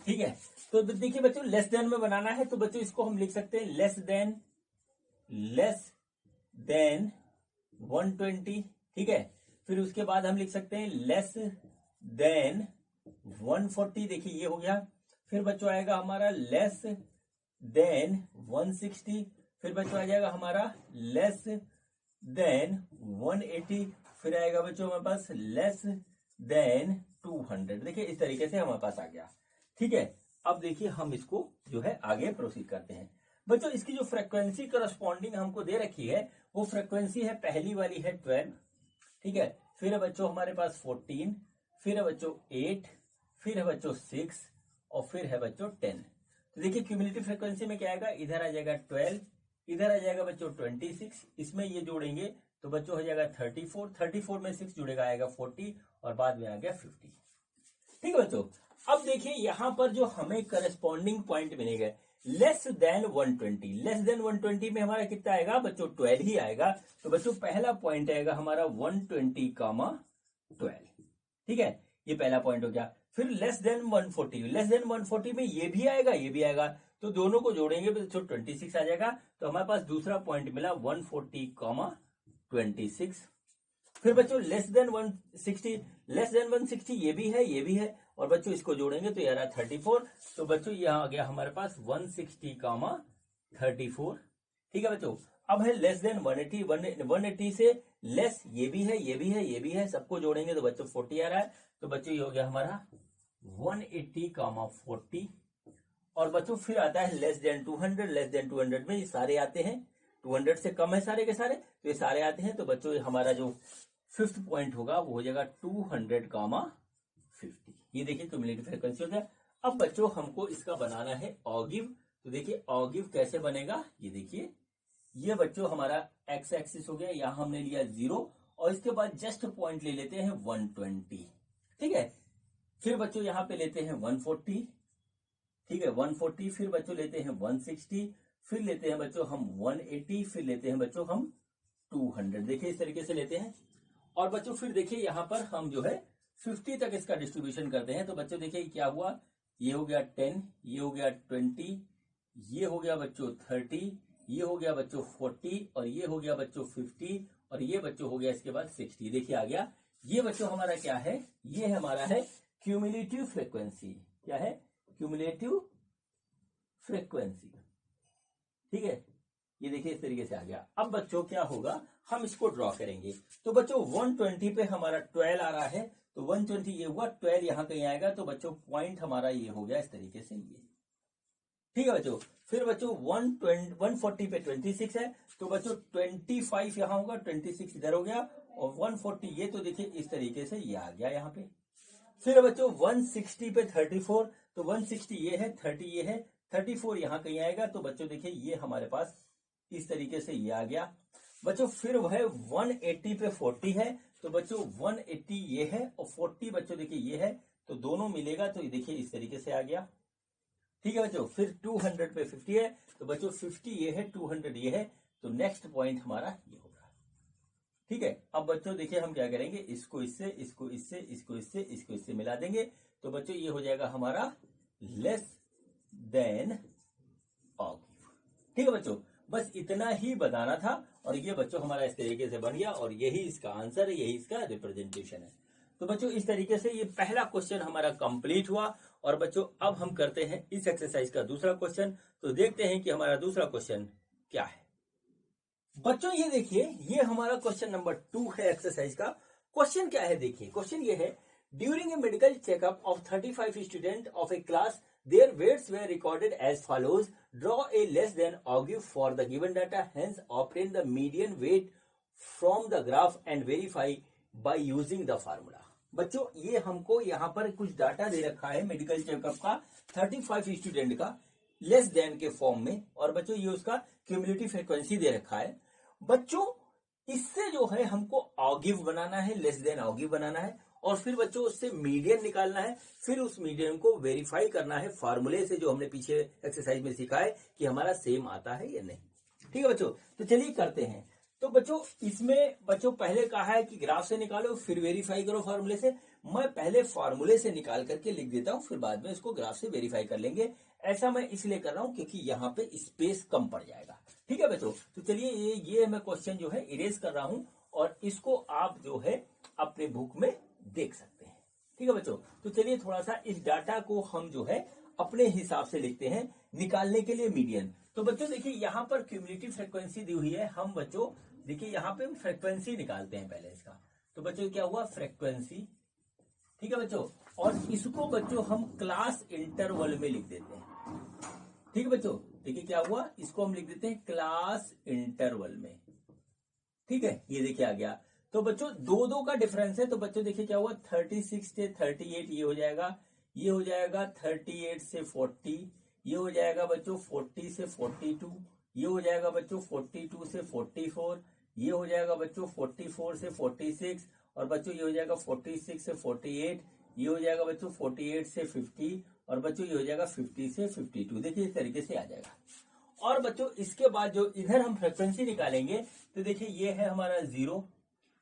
ठीक है, तो देखिए बच्चों लेस देन में बनाना है, तो बच्चों इसको हम लिख सकते हैं लेस देन 120। ठीक है, फिर उसके बाद हम लिख सकते हैं लेस देन 140। देखिए ये हो गया। फिर बच्चों आएगा हमारा लेस देन 160। फिर बच्चों आ जाएगा हमारा लेस देन 180। फिर आएगा बच्चों हमारे पास लेस देन 200। देखिए इस तरीके से हमारे पास आ गया। ठीक है, अब देखिए हम इसको जो है आगे प्रोसीड करते हैं। बच्चों इसकी जो फ्रीक्वेंसी करस्पॉन्डिंग हमको दे रखी है, वो फ्रीक्वेंसी है, पहली वाली है 12। ठीक है, फिर है बच्चों हमारे पास 14, फिर है बच्चों 8, फिर है बच्चों 6 और फिर है बच्चों 10। तो देखिए क्यूमुलेटिव फ्रीक्वेंसी में क्या आएगा, इधर आ जाएगा 12, इधर आ जाएगा बच्चों 26, इसमें ये जोड़ेंगे तो बच्चों हो जाएगा 34 में 6 जुड़ेगा आएगा 40 और बाद में आ गया 50। ठीक है बच्चों, अब देखिए यहां पर जो हमें करस्पॉन्डिंग पॉइंट मिलेगा लेस देन 120। लेस देन 120 में हमारा कितना आएगा बच्चों, 12 ही आएगा। तो बच्चों पहला पॉइंट आएगा हमारा 120, 12। ठीक है, ये पहला पॉइंट हो गया। फिर लेस देन 140, लेस देन 140 में ये भी आएगा, ये भी आएगा, तो दोनों को जोड़ेंगे तो 26 आ जाएगा। तो हमारे पास दूसरा पॉइंट मिला 140, 26। फिर बच्चों लेस देन 160 ये भी है, ये भी है, और बच्चों इसको जोड़ेंगे तो ये आ रहा 34। तो बच्चों यहाँ आ गया हमारे पास 160, 34। ठीक है बच्चों, अब है लेस देन 180, 180 से लेस ये भी है, ये भी है, ये भी है, सबको जोड़ेंगे तो बच्चों 40 आ रहा है। तो बच्चों ये हो गया हमारा 180, 40। और बच्चों फिर आता है लेस देन 200। लेस देन 200 में ये सारे आते हैं, 200 से कम है सारे के सारे, तो ये सारे आते हैं। तो बच्चों हमारा जो 5th पॉइंट होगा वो हो जाएगा 200, 50। ये देखिए क्यूमुलेटिव फ्रीक्वेंसी हो गया। अब बच्चों हमको इसका बनाना है ऑगिव। तो देखिए ऑगिव कैसे बनेगा, ये देखिए, ये बच्चों हमारा एक्स एक्सिस हो गया, यहां हमने लिया 0 और इसके बाद जस्ट पॉइंट ले लेते हैं 120। ठीक है, फिर बच्चों यहां पे लेते हैं 140। ठीक है 140, फिर बच्चों लेते हैं 160, फिर लेते हैं बच्चों हम 180, फिर लेते हैं बच्चों हम 200। देखिए इस तरीके से लेते हैं। और बच्चों फिर देखिए यहाँ पर हम जो है 50 तक इसका डिस्ट्रीब्यूशन करते हैं। तो बच्चों देखिए क्या हुआ, ये हो गया 10, ये हो गया 20, ये हो गया बच्चों 30, ये हो गया बच्चों 40, और ये हो गया बच्चों 50, और ये बच्चों हो गया इसके बाद 60। देखिए आ गया। ये बच्चों हमारा क्या है, ये हमारा है क्यूमुलेटिव फ्रीक्वेंसी। क्या है, क्यूमुलेटिव फ्रीक्वेंसी। ठीक है, ये देखिए इस तरीके से आ गया। अब बच्चों क्या होगा, हम इसको ड्रॉ करेंगे। तो बच्चों 120 पे हमारा 12 आ रहा है, तो 120 ये हुआ, 12 यहां कहीं आएगा, तो बच्चों पॉइंट हमारा ये हो गया इस तरीके से ये। ठीक है बच्चों। फिर बच्चों 140 पे 26 है, तो बच्चों 25 यहां होगा, 26 इधर हो गया, और 140 ये, तो देखिए इस तरीके से ये आ गया यहाँ पे। फिर बच्चों 160 पे 34, तो 160 ये है, 30 ये है, 34 यहां कहीं आएगा, तो बच्चों देखिए ये हमारे पास इस तरीके से ये आ गया। बच्चों फिर वह 180 पे 40 है, तो बच्चों 180 ये है, और 40 बच्चों देखिए ये है, तो दोनों मिलेगा, तो ये देखिए इस तरीके से आ गया। ठीक है बच्चों। फिर 200 पे 50 है, तो बच्चों 50 ये है, 200 ये है, तो नेक्स्ट पॉइंट हमारा ये होगा। ठीक है। अब बच्चों देखिए हम क्या करेंगे, इसको इससे, इसको इससे, इसको इससे, इसको इससे मिला देंगे, तो बच्चों ये हो जाएगा हमारा लेस देन ऑगिव। ठीक है बच्चों, बस इतना ही बताना था, और ये बच्चों हमारा इस तरीके से बन गया, और यही इसका आंसर है, यही इसका रिप्रेजेंटेशन है। तो बच्चों इस तरीके से ये पहला क्वेश्चन हमारा कंप्लीट हुआ। और बच्चों अब हम करते हैं इस एक्सरसाइज का दूसरा क्वेश्चन। तो देखते हैं कि हमारा दूसरा क्वेश्चन क्या है। बच्चों ये देखिए, ये हमारा क्वेश्चन नंबर 2 है एक्सरसाइज का। क्वेश्चन क्या है, देखिए क्वेश्चन ये है, during a medical checkup of 35 student of A class, their weights were recorded as follows. Draw a less than ogive for the given data, hence obtain the median weight from the graph and verify by using the formula. बच्चों ये हमको यहाँ पर कुछ data दे रखा है medical checkup का 35 student का लेस देन के फॉर्म में, और बच्चों ये उसका क्यूमुलेटिव फ्रीक्वेंसी दे रखा है। बच्चों इससे जो है हमको ऑगिव बनाना है, लेस देन ऑगिव बनाना है, और फिर बच्चों उससे मीडियन निकालना है, फिर उस मीडियन को वेरीफाई करना है फार्मूले से, जो हमने पीछे एक्सरसाइज में सीखा है कि हमारा सेम आता है या नहीं। ठीक है बच्चों, तो चलिए करते हैं। तो बच्चों इसमें बच्चों पहले कहा है कि ग्राफ से निकालो फिर वेरीफाई करो फार्मूले से। मैं पहले फार्मूले से निकाल करके लिख देता हूं, फिर बाद में इसको ग्राफ से वेरीफाई कर लेंगे। ऐसा मैं इसलिए कर रहा हूं क्योंकि यहाँ पे स्पेस कम पड़ जाएगा। ठीक है बच्चों, तो चलिए ये मैं क्वेश्चन जो है इरेज कर रहा हूं, और इसको आप जो है अपने बुक में देख सकते हैं। ठीक है बच्चों, तो चलिए थोड़ा सा इस डाटा को हम जो है अपने हिसाब से लिखते हैं निकालने के लिए मीडियन। तो बच्चों देखिए यहाँ पर क्यूमुलेटिव फ्रीक्वेंसी दी हुई है, हम बच्चों देखिए यहाँ पे हम फ्रीक्वेंसी निकालते हैं पहले इसका। तो बच्चों क्या हुआ, फ्रीक्वेंसी। ठीक है बच्चों, और इसको बच्चों हम क्लास इंटरवल में लिख देते हैं। ठीक है बच्चों, देखिए क्या हुआ, इसको हम लिख देते हैं क्लास इंटरवल में। ठीक है, ये देखिए आ गया। तो बच्चों दो का डिफरेंस है, तो बच्चों देखिए क्या हुआ, 36 से 38 ये हो जाएगा, ये हो जाएगा 38 से 40, ये हो जाएगा बच्चों 40 से 42, ये हो जाएगा बच्चों 42 से 44, ये हो जाएगा बच्चों 44 से 46, और बच्चों ये हो जाएगा 46 से 48, ये हो जाएगा बच्चों 48 से 50, और बच्चों ये हो जाएगा 50 से 52। देखिए इस तरीके से आ जाएगा। और बच्चों इसके बाद जो इधर हम फ्रीक्वेंसी निकालेंगे, तो देखिए ये है हमारा 0,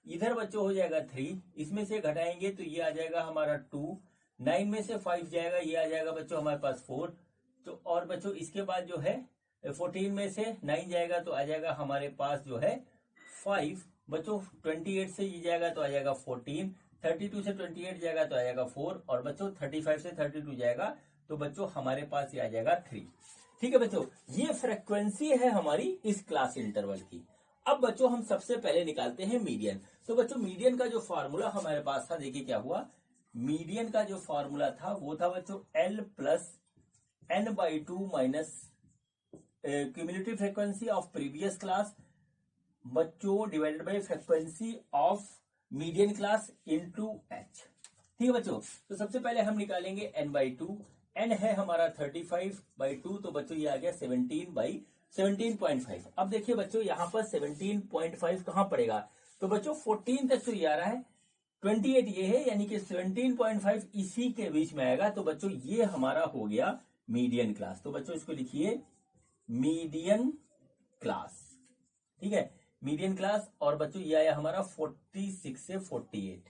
इधर बच्चों हो जाएगा 3, इसमें से घटाएंगे तो ये आ जाएगा हमारा 2, 9 में से 5 जाएगा, ये आ जाएगा बच्चों हमारे पास 4। तो और बच्चों इसके बाद जो है 14 में से 9 जाएगा तो आ जाएगा हमारे पास जो है 5। बच्चों 28 से ये जाएगा तो आ जाएगा 14, 32 से 28 जाएगा तो आ जाएगा 4, और बच्चों 35 से 32 जाएगा तो बच्चों हमारे पास ये आ जाएगा 3। ठीक है बच्चों, ये फ्रीक्वेंसी है हमारी इस क्लास इंटरवल की। अब बच्चों हम सबसे पहले निकालते हैं मीडियन। तो बच्चों मीडियन का जो फॉर्मूला हमारे पास था, देखिए क्या हुआ, मीडियन का जो फॉर्मूला था वो था बच्चों L plus n/2 minus cumulative frequency of previous class बच्चों divided by frequency of median class into h। ठीक है बच्चों, तो सबसे पहले हम निकालेंगे n/2। n है हमारा 35/2, तो बच्चों ये आ गया 17/17.5। अब देखिए बच्चों यहाँ पर 17.5 कहां पड़ेगा, तो बच्चों 14 तक तो ये आ रहा है, 28 ये है, यानी कि 17.5 इसी के बीच में आएगा। तो बच्चों ये हमारा हो गया मीडियन क्लास। तो बच्चों इसको लिखिए मीडियन क्लास, ठीक है, मीडियन क्लास। और बच्चों ये आया हमारा 46 से 48।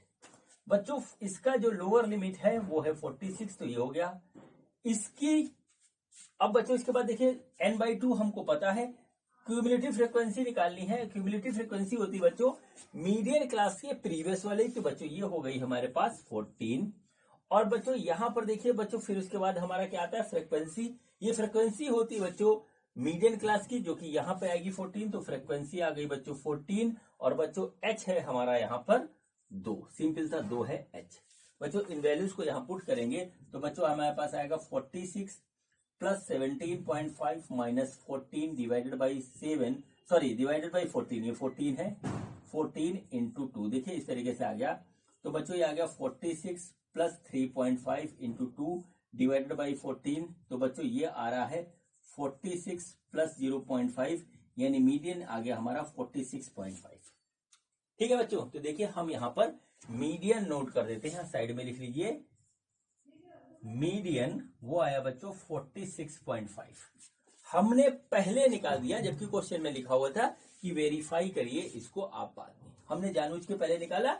बच्चों इसका जो लोअर लिमिट है वो है 46, तो ये हो गया इसकी। अब बच्चों इसके बाद देखिए n/2 हमको पता है, क्यूमुलेटिव फ्रीक्वेंसी निकालनी है। क्यूमुलेटिव फ्रीक्वेंसी होती है बच्चों मीडियन क्लास के प्रीवियस वाले, तो बच्चों ये हो गई हमारे पास 14। और बच्चों यहां पर देखिए बच्चों फिर उसके बाद हमारा क्या आता है फ्रीक्वेंसी। ये फ्रीक्वेंसी होती है बच्चों मीडियन क्लास की, जो कि यहां पे आएगी 14, तो फ्रीक्वेंसी आ गई बच्चों 14। और बच्चों एच है हमारा यहाँ पर 2, सिंपल सा 2 है एच। बच्चों इन वैल्यूज को यहाँ पुट करेंगे तो बच्चों हमारे पास आएगा 46 plus 17.5 minus 14 divided by 7, sorry divided by 14, ये 14 है, 14 इंटू 2, देखिए इस तरीके से आ गया। तो बच्चों ये आ गया 46 प्लस 3.5 इंटू 2 डिवाइडेड बाई 14, तो बच्चों ये आ रहा है 46 प्लस 0.5, यानी मीडियन आ गया हमारा 46.5। ठीक है बच्चों, तो देखिए हम यहां पर मीडियन नोट कर देते हैं, साइड में लिख लीजिए मीडियन, वो आया बच्चों 46.5। हमने पहले निकाल दिया, जबकि क्वेश्चन में लिखा हुआ था कि वेरीफाई करिए इसको आप बाद में। हमने जानबूझ के पहले निकाला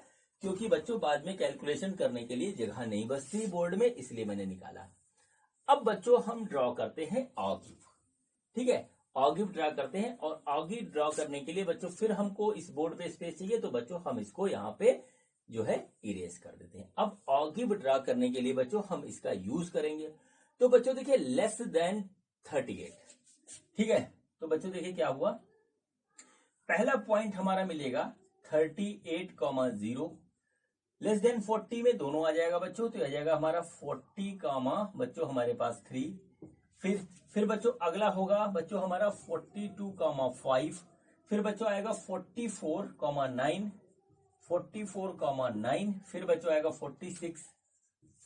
क्योंकि बच्चों बाद में कैलकुलेशन करने के लिए जगह नहीं बचती बोर्ड में, इसलिए मैंने निकाला। अब बच्चों हम ड्रॉ करते हैं ऑगिव, ठीक है, ऑगिव ड्रॉ करते हैं। और ऑगिव ड्रॉ करने के लिए बच्चों फिर हमको इस बोर्ड पे स्पेस चाहिए, तो बच्चों हम इसको यहाँ पे जो है इरेज कर देते हैं। अब ऑगिव ड्रॉ करने के लिए बच्चों हम इसका यूज करेंगे। तो बच्चों देखिए लेस देन 38, ठीक है, तो बच्चों देखिए क्या हुआ, पहला पॉइंट हमारा मिलेगा 38,0, लेस देन 40 में दोनों आ जाएगा बच्चों, तो आ जाएगा हमारा 40, बच्चों हमारे पास 3। फिर बच्चों अगला होगा बच्चों हमारा 42,5, फिर बच्चों आएगा 44,9, 44,9, फिर बच्चों आएगा 46,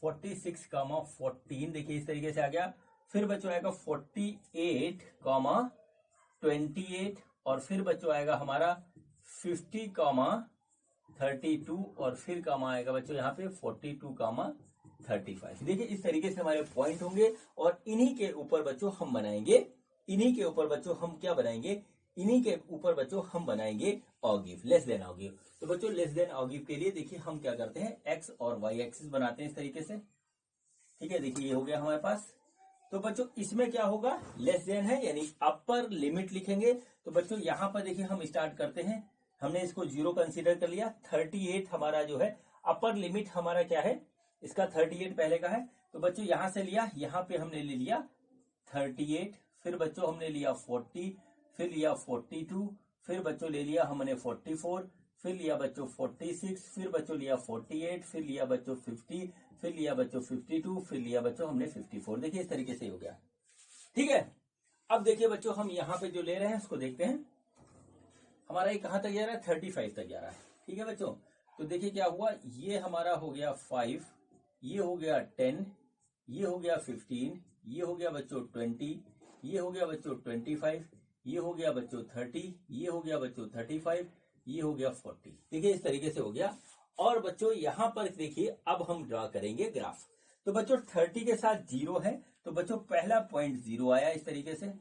46,14, देखिए इस तरीके से आ गया। फिर बच्चों आएगा 48,28, और फिर बच्चों आएगा हमारा 50,32, और फिर कमा आएगा बच्चों यहाँ पे 42,35। देखिए इस तरीके से हमारे पॉइंट होंगे, और इन्हीं के ऊपर बच्चों हम बनाएंगे, इन्हीं के ऊपर बच्चों हम क्या बनाएंगे, इन्हीं के ऊपर बच्चों हम बनाएंगे ऑगिव, लेस देन ऑगिव। तो बच्चों लेस देन ऑगिव के लिए देखिए हम क्या करते हैं, एक्स और वाई एक्सिस बनाते हैं इस तरीके से, ठीक है, देखिए ये हो गया हमारे पास। तो बच्चों इसमें क्या होगा, लेस देन है यानी अपर लिमिट लिखेंगे। तो बच्चों यहां पर देखिए हम स्टार्ट करते हैं, हमने इसको 0 कंसीडर कर लिया। 38 हमारा जो है अपर लिमिट हमारा क्या है, इसका 38 पहले का है, तो बच्चों यहां से लिया, यहां पे हमने ले लिया 38, फिर बच्चों हमने लिया 40, फिर लिया 42, फिर बच्चों ले लिया हमने 44, फिर लिया बच्चों 46, फिर बच्चों लिया 48, फिर लिया बच्चों 50, फिर लिया बच्चों 52, फिर लिया बच्चों हमने 54। देखिए इस तरीके से हो गया, ठीक है। अब देखिए बच्चों हम यहाँ पे जो ले रहे हैं उसको देखते हैं, हमारा ये कहां तक जा रहा है, 35 तक जा रहा है, ठीक है बच्चों। तो देखिए क्या हुआ, ये हमारा हो गया 5, ये हो गया 10, ये हो गया 15, ये हो गया बच्चों 20, ये हो गया बच्चों 25, ये हो गया बच्चों 30, ये हो गया बच्चों 35, ये हो गया 40। देखिए इस तरीके से हो गया। और बच्चों यहां पर देखिए अब हम ड्रॉ करेंगे ग्राफ। तो बच्चों 30 के साथ 0 है, तो बच्चों पहला पॉइंट 0 आया इस तरीके से।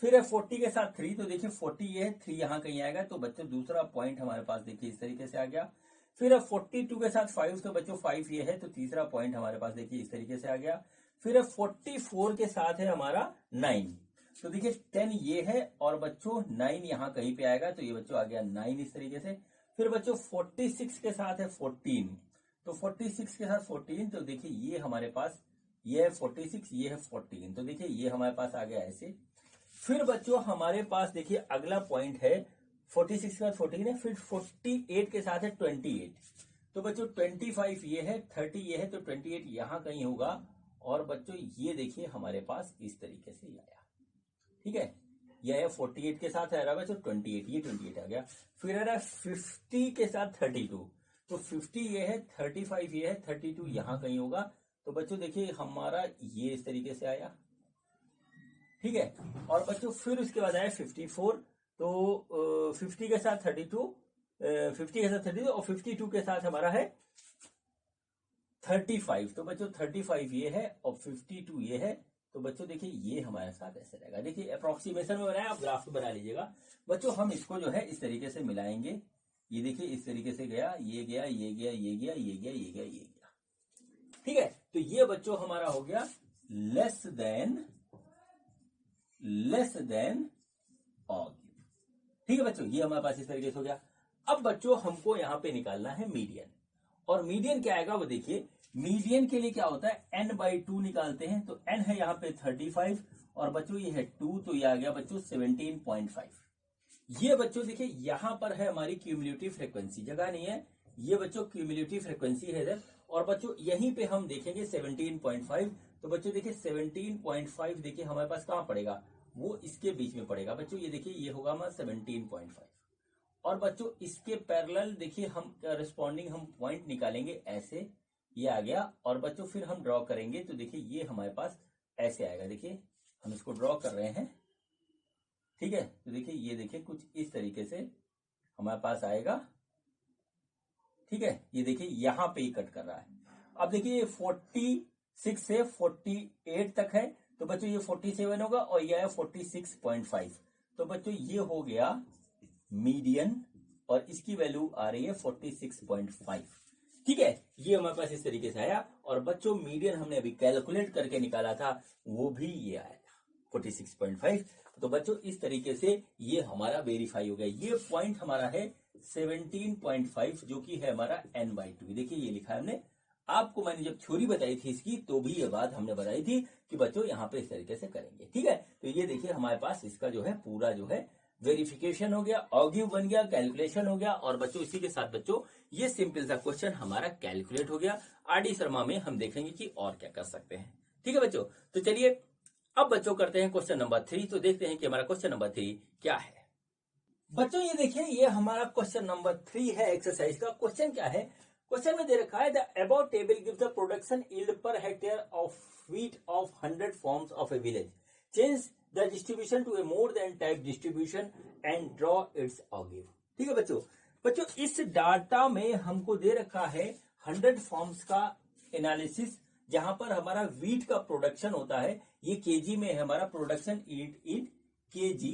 फिर है 40 के साथ 3, तो देखिए 40 ये है, 3 यहां कहीं आएगा, तो बच्चों दूसरा पॉइंट हमारे पास देखिए इस तरीके से आ गया। फिर है 42 के साथ 5, तो बच्चों 5 ये है, तो तीसरा पॉइंट हमारे पास देखिए इस तरीके से आ गया। फिर है 44 के साथ है हमारा 9, तो देखिए 10 ये है, और बच्चों 9 यहाँ कहीं पे आएगा, तो ये बच्चों आ गया 9 इस तरीके से। फिर बच्चों 46 के साथ है 14, तो 46 के साथ 14, तो देखिए ये हमारे पास, ये है 46, ये है 14, तो देखिए ये हमारे पास आ गया ऐसे। फिर बच्चों हमारे पास देखिए अगला पॉइंट है 46 के बाद 14 है, फिर 48 के साथ है 28, तो बच्चों 25 ये है, 30 ये है, तो 28 यहाँ कहीं होगा। और बच्चों ये देखिए हमारे पास इस तरीके से आया, ठीक है, यह है 48 के साथ आ रहा बच्चों 28, ये 28 आ गया। फिर आ रहा 50 के साथ 32, तो 50 ये है, 35 ये है, 32 यहाँ कहीं होगा। तो बच्चों देखिए हमारा ये इस तरीके से आया, ठीक है। और बच्चों फिर उसके बाद आया 54, तो 50 के साथ 32, 50 के साथ 32, और 52 के साथ हमारा है 35, तो बच्चों 35 ये है और 52 ये है, तो बच्चों देखिए ये हमारे साथ ऐसे रहेगा। देखिए अप्रोक्सीमेशन में बनाया, आप ग्राफ बना लीजिएगा बच्चों। हम इसको जो है इस तरीके से मिलाएंगे। ये देखिए इस तरीके से गया, ये गया, ये गया, ये गया, ये गया, ये गया, ये गया। ठीक है, तो ये बच्चों हमारा हो गया लेस देन ऑगिव। ठीक है बच्चों, ये हमारे पास इस तरीके से हो गया। अब बच्चों हमको यहां पे निकालना है मीडियन, और मीडियन क्या आएगा वो देखिए। मीडियन के लिए क्या होता है, n/2 निकालते हैं। तो n है यहाँ पे 35 और बच्चों ये है 2, तो ये आ गया बच्चों 17.5। ये बच्चों देखिए यहां पर है हमारी क्यूमुलेटिव फ्रीक्वेंसी, जगह नहीं है, ये बच्चों क्यूमुलेटिव फ्रीक्वेंसी है इधर। और बच्चों यहीं पे हम देखेंगे 17.5। तो बच्चों देखिए 17.5 देखिए हमारे पास कहां पड़ेगा, वो इसके बीच में पड़ेगा बच्चों। ये देखिए ये होगा हमारा 17.5। और बच्चों इसके पैरेलल देखिए हम रिस्पॉन्डिंग हम पॉइंट निकालेंगे ऐसे, ये आ गया। और बच्चों फिर हम ड्रॉ करेंगे तो देखिए ये हमारे पास ऐसे आएगा। देखिए हम इसको ड्रॉ कर रहे हैं, ठीक है। तो देखिए ये देखिए कुछ इस तरीके से हमारे पास आएगा, ठीक है। ये देखिए यहां पे ही कट कर रहा है। अब देखिए ये 46 से 48 तक है, तो बच्चों ये 47 होगा और ये आया 46.5। तो बच्चों ये हो गया मीडियन और इसकी वैल्यू आ रही है 46.5। ठीक है, ये हमारे पास इस तरीके से आया। और बच्चों मीडियन हमने अभी कैलकुलेट करके निकाला था, वो भी ये आया था 46.5। तो बच्चों इस तरीके से ये हमारा वेरीफाई हो गया। ये पॉइंट हमारा है 17.5 जो कि है हमारा n/2। देखिए ये लिखा है हमने, आपको मैंने जब थ्योरी बताई थी इसकी तो भी ये बात हमने बताई थी कि बच्चों यहाँ पे इस तरीके से करेंगे। ठीक है, तो ये देखिए हमारे पास इसका जो है पूरा जो है वेरिफिकेशन हो गया, ऑगिव बन गया, कैलकुलेशन हो गया। और बच्चों इसी के साथ बच्चों ये सिंपल सा क्वेश्चन हमारा कैलकुलेट हो गया। आरडी शर्मा में हम देखेंगे कि और क्या कर सकते हैं। ठीक है बच्चों, तो चलिए अब बच्चों करते हैं क्वेश्चन नंबर 3। तो देखते हैं कि हमारा क्वेश्चन नंबर 3 क्या है। बच्चों ये देखिए ये हमारा क्वेश्चन नंबर 3 है एक्सरसाइज का। क्वेश्चन क्या है, क्वेश्चन में दे रखा है the above table gives the production yield per hectare of wheat of 100 farms of a village. Change the distribution to a more than type distribution and draw its ogive. ठीक है बच्चों, बच्चों इस डाटा में हमको दे रखा है 100 फार्म्स का एनालिसिस, जहां पर हमारा व्हीट का प्रोडक्शन होता है। ये केजी में है हमारा प्रोडक्शन इन केजी।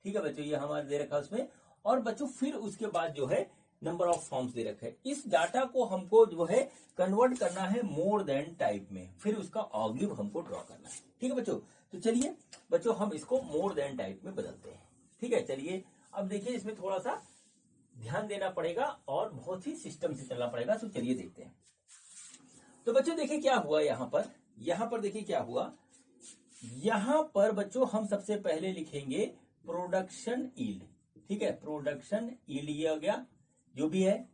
ठीक है बच्चों, ये हमारा दे रखा है उसमें। और बच्चों फिर उसके बाद जो है नंबर ऑफ फॉर्म्स दे रखा है। इस डाटा को हमको जो है कन्वर्ट करना है मोर देन टाइप में, फिर उसका ऑगिव हमको ड्रॉ करना है। ठीक है बच्चों, तो चलिए बच्चों हम इसको मोर देन टाइप में बदलते हैं। ठीक है, चलिए अब देखिए इसमें थोड़ा सा ध्यान देना पड़ेगा और बहुत ही सिस्टम से चलना पड़ेगा। तो चलिए देखते हैं। तो बच्चों देखिए क्या हुआ यहाँ पर देखिए क्या हुआ। यहाँ पर बच्चों हम सबसे पहले लिखेंगे प्रोडक्शन यील्ड। ठीक है, प्रोडक्शन यील्ड ये हो गया, जो भी है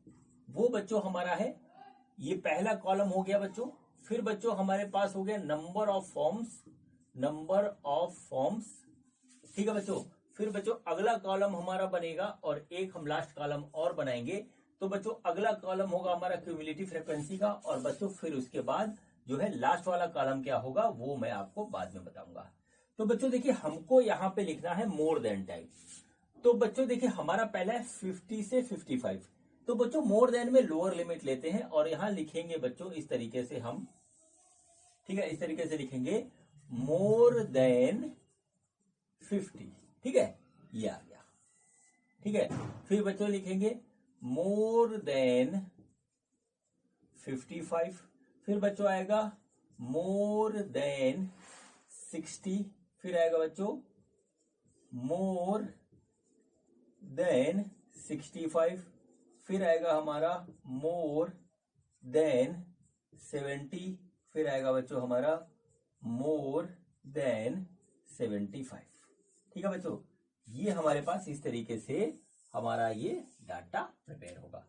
वो बच्चों हमारा है। ये पहला कॉलम हो गया बच्चों। फिर बच्चों हमारे पास हो गया नंबर ऑफ फॉर्म्स। ठीक है बच्चों, फिर बच्चों अगला कॉलम हमारा बनेगा और एक हम लास्ट कॉलम और बनाएंगे। तो बच्चों अगला कॉलम होगा हमारा क्यूमुलेटिव फ्रीक्वेंसी का। और बच्चों फिर उसके बाद जो है लास्ट वाला कॉलम क्या होगा वो मैं आपको बाद में बताऊंगा। तो बच्चों देखिए हमको यहाँ पे लिखना है मोर देन टाइप। तो बच्चों देखिए हमारा पहला है 50 से 55। तो बच्चों मोर देन में लोअर लिमिट लेते हैं और यहां लिखेंगे बच्चों इस तरीके से हम। ठीक है, इस तरीके से लिखेंगे मोर देन 50। ठीक है, ये आ गया। ठीक है, फिर बच्चों लिखेंगे मोर देन 55। फिर बच्चों आएगा मोर देन 60। फिर आएगा बच्चों मोर देन 65। फिर आएगा हमारा मोर देन 70। फिर आएगा बच्चों हमारा मोर देन 75। ठीक है बच्चों, ये हमारे पास इस तरीके से हमारा ये डाटा प्रिपेयर होगा।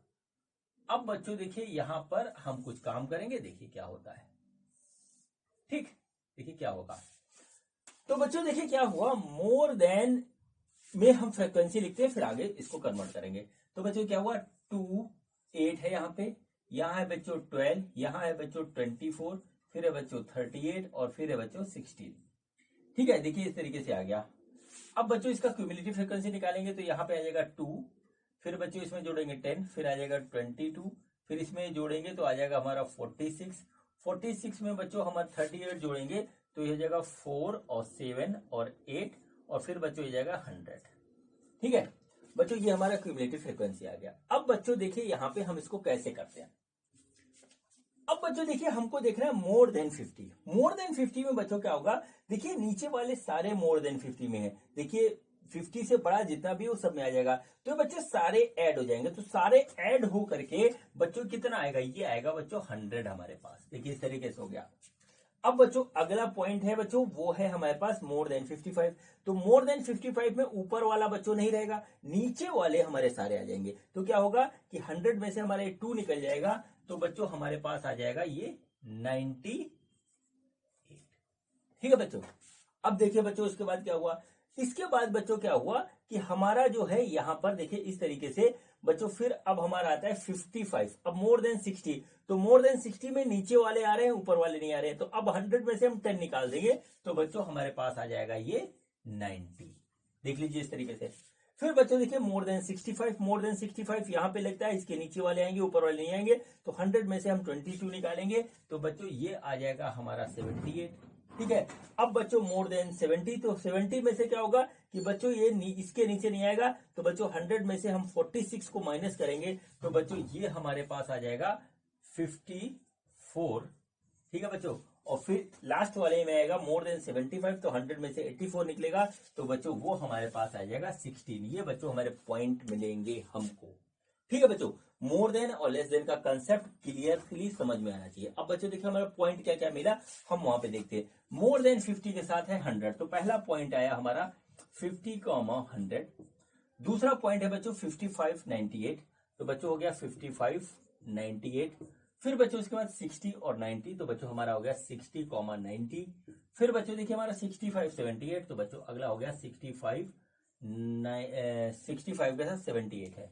अब बच्चों देखिए यहां पर हम कुछ काम करेंगे, देखिए क्या होता है। ठीक, देखिए क्या होगा। तो बच्चों देखिए क्या हुआ, मोर देन में हम फ्रीक्वेंसी लिखते हैं, फिर आगे इसको कन्वर्ट करेंगे। तो बच्चों क्या हुआ, 2 8 है यहाँ पे, यहाँ है बच्चों 12, यहाँ है बच्चों 24, फिर है बच्चों 38 और फिर है बच्चों 16। ठीक है, देखिए इस तरीके से आ गया। अब बच्चों इसका क्यूमुलेटिव फ्रीक्वेंसी निकालेंगे तो यहाँ पे आ जाएगा 2, फिर बच्चों इसमें जोड़ेंगे 10, फिर आ जाएगा 22, फिर इसमें जोड़ेंगे तो आ जाएगा हमारा 46 में बच्चों हमारा 38 जोड़ेंगे तो ये हो जाएगा 4 और 7 और 8 और फिर बच्चों ये जाएगा 100। ठीक है बच्चों, ये हमारा क्यूमुलेटिव फ्रीक्वेंसी आ गया। अब बच्चों देखिए यहाँ पे हम इसको कैसे करते हैं। अब बच्चों देखिए हमको देखना है मोर देन 50। मोर देन 50 में बच्चों क्या होगा, देखिए नीचे वाले सारे मोर देन 50 में है। देखिए 50 से बड़ा जितना भी वो सब में आ जाएगा, तो बच्चे सारे ऐड हो जाएंगे। तो सारे ऐड हो करके बच्चों कितना आएगा, ये आएगा बच्चों 100 हमारे पास। देखिए इस तरीके से हो गया। अब बच्चों अगला पॉइंट है बच्चों, वो है हमारे पास मोर देन 55। तो मोर देन 55 में ऊपर वाला बच्चों नहीं रहेगा, नीचे वाले हमारे सारे आ जाएंगे। तो क्या होगा कि 100 में से हमारे 2 निकल जाएगा, तो बच्चों हमारे पास आ जाएगा ये 98। ठीक है बच्चों। अब देखिए बच्चों इसके बाद क्या हुआ, इसके बाद बच्चों क्या हुआ कि हमारा जो है यहां पर देखिए इस तरीके से बच्चों, फिर अब हमारा आता है 55। अब मोर देन 60, तो मोर देन 60 में नीचे वाले आ रहे हैं, ऊपर वाले नहीं आ रहे हैं। तो अब 100 में से हम 10 निकाल देंगे, तो बच्चों हमारे पास आ जाएगा ये 90। देख लीजिए इस तरीके से। फिर बच्चों देखिए मोर देन 65, मोर देन 65 यहां पे लगता है, इसके नीचे वाले आएंगे, ऊपर वाले नहीं आएंगे। तो 100 में से हम 22 निकालेंगे, तो बच्चों ये आ जाएगा हमारा 78। ठीक है। अब बच्चों मोर देन 70, तो 70 में से क्या होगा कि बच्चों ये इसके नीचे नहीं आएगा। तो बच्चों 100 में से हम 46 को माइनस करेंगे, तो बच्चों ये हमारे पास आ जाएगा 54। ठीक है बच्चों। और फिर लास्ट वाले में आएगा मोर देन 75, तो 100 में से 84 निकलेगा, तो बच्चों वो हमारे पास आ जाएगा 16। ये बच्चों हमारे पॉइंट मिलेंगे हमको। ठीक है बच्चों, मोर देन और लेस देन का कंसेप्ट क्लियरली समझ में आना चाहिए। अब बच्चों देखिए हमारा पॉइंट क्या क्या मिला, हम वहां पे देखते हैं। मोर देन 50 के साथ है 100, तो पहला पॉइंट आया हमारा 50, 100। दूसरा पॉइंट है बच्चों 55, 98, तो बच्चों हो गया 55, 98। फिर बच्चों इसके बाद 60 और 90, तो बच्चों हमारा हो गया 60, 90। फिर बच्चों देखिए हमारा 65, 78, तो बच्चों अगला हो गया 65, 65 के साथ 78 है।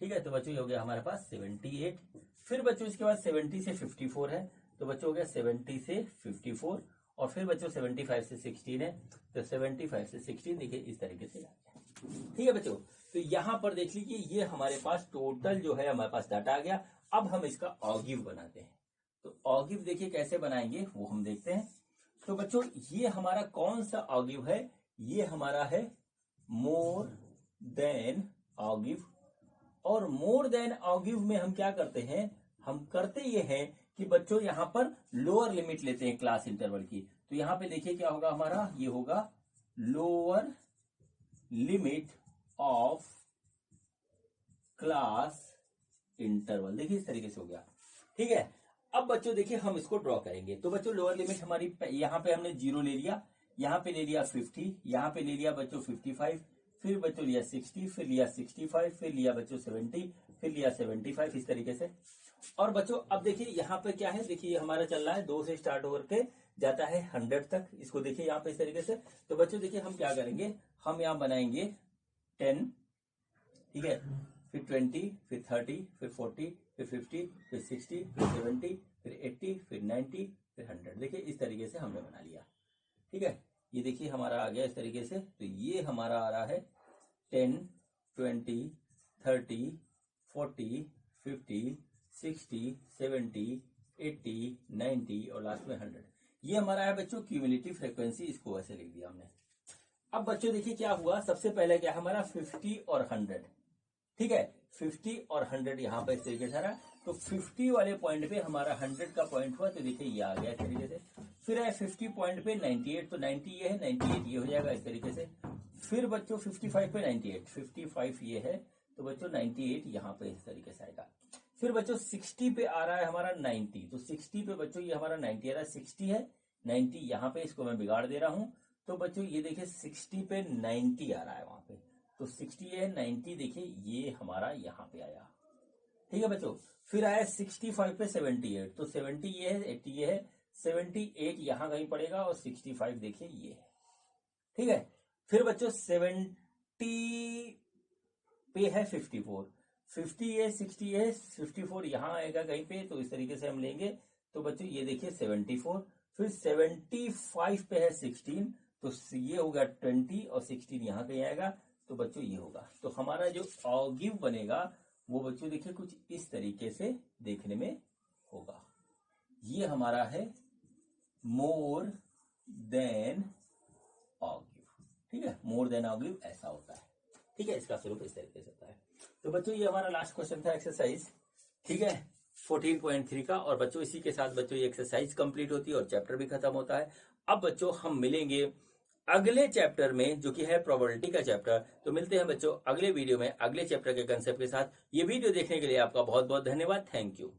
ठीक है, तो बच्चों ये हो गया हमारे पास 78। फिर बच्चों इसके बाद 70 से 54 है, तो बच्चों हो गया 70 से 54। और फिर बच्चों 75 से 16 है, तो 75 से 16 देखिए इस तरीके से आ गया। ठीक है बच्चों, तो यहां पर देख लीजिए ये हमारे पास टोटल जो है हमारे पास डाटा आ गया। अब हम इसका ऑगिव बनाते हैं। तो ऑगिव देखिए कैसे बनाएंगे वो हम देखते हैं। तो बच्चों ये हमारा कौन सा ऑगिव है, ये हमारा है मोर देन ऑगिव। और मोर देन ऑगिव में हम क्या करते हैं, हम करते ये हैं कि बच्चों यहां पर लोअर लिमिट लेते हैं क्लास इंटरवल की। तो यहां पे देखिए क्या होगा हमारा, ये होगा lower limit of class interval. देखिए इस तरीके से हो गया। ठीक है। अब बच्चों देखिए हम इसको ड्रॉ करेंगे। तो बच्चों लोअर लिमिट हमारी यहां पे हमने 0 ले लिया, यहां पे ले लिया 50, यहां पे ले लिया बच्चों 55, फिर बच्चों लिया 60, फिर लिया 65, फिर लिया बच्चों 70, फिर लिया 75, इस तरीके से। और बच्चों अब देखिए यहाँ पे क्या है, देखिए हमारा चल रहा है 2 से स्टार्ट होकर के जाता है 100 तक। इसको देखिए यहाँ पे इस तरीके से। तो बच्चों देखिए हम क्या करेंगे, हम यहाँ बनाएंगे 10, ठीक है, फिर 20, फिर 30, फिर 40, फिर 50, फिर 60, फिर 70, फिर 80, फिर 90, फिर 100। देखिए इस तरीके से हमने बना लिया। ठीक है, ये देखिए हमारा आ गया इस तरीके से। तो ये हमारा आ रहा है 10, 20, 30, 40, 50, 60, 70, 80, 90 और लास्ट में 100। ये हमारा है बच्चों क्यूमुलेटिव फ्रीक्वेंसी, इसको ऐसे लिख दिया हमने। अब बच्चों देखिए क्या हुआ, सबसे पहले क्या हमारा 50 और 100। ठीक है, 50 और 100 यहाँ पर इस तरीके से आ रहा है। तो 50 वाले पॉइंट पे हमारा 100 का पॉइंट हुआ, तो देखिए ये आ गया इस तरीके से। फिर है 50 पॉइंट पे 98, तो 90 ये है, 98 ये हो जाएगा इस तरीके से। फिर बच्चों 55 पे 98, 55 ये है, तो बच्चों 98 यहाँ पे इस तरीके से आएगा। फिर बच्चों 60 पे आ रहा है हमारा 90, तो 60 पे बच्चों ये हमारा 90 आ रहा है, 60 है 90 यहाँ पे, इसको मैं बिगाड़ दे रहा हूं। तो बच्चों ये देखिए 60 पे 90 आ रहा है वहां पे, तो 60 है 90 देखिए ये हमारा यहाँ पे आया। ठीक है बच्चों, फिर आया 65 पे 78, तो 70 ये है, 80 ये है, 78 यहाँ कहीं पड़ेगा और 65 देखिए ये है। ठीक है, फिर बच्चों 70 पे है 54, 50 है, 60 है, 54 यहाँ आएगा कहीं पे, तो इस तरीके से हम लेंगे। तो बच्चों ये देखिए 74, फिर 75 पे है 16, तो ये होगा 20 और 16 यहाँ कहीं आएगा, तो बच्चों ये होगा। तो हमारा जो ऑगिव बनेगा वो बच्चों देखिए कुछ इस तरीके से देखने में होगा। ये हमारा है मोर देन ऑगिव, ठीक है, मोर देन ऑगिव ऐसा होता है, ठीक है, इसका स्वरूप इस तरीके से होता है। तो बच्चों ये हमारा लास्ट क्वेश्चन था एक्सरसाइज, ठीक है, 14.3 का। और बच्चों इसी के साथ बच्चों ये एक्सरसाइज कंप्लीट होती है और चैप्टर भी खत्म होता है। अब बच्चों हम मिलेंगे अगले चैप्टर में जो कि है प्रोबेबिलिटी का चैप्टर। तो मिलते हैं बच्चों अगले वीडियो में अगले चैप्टर के कंसेप्ट के साथ। ये वीडियो देखने के लिए आपका बहुत बहुत धन्यवाद। Thank you.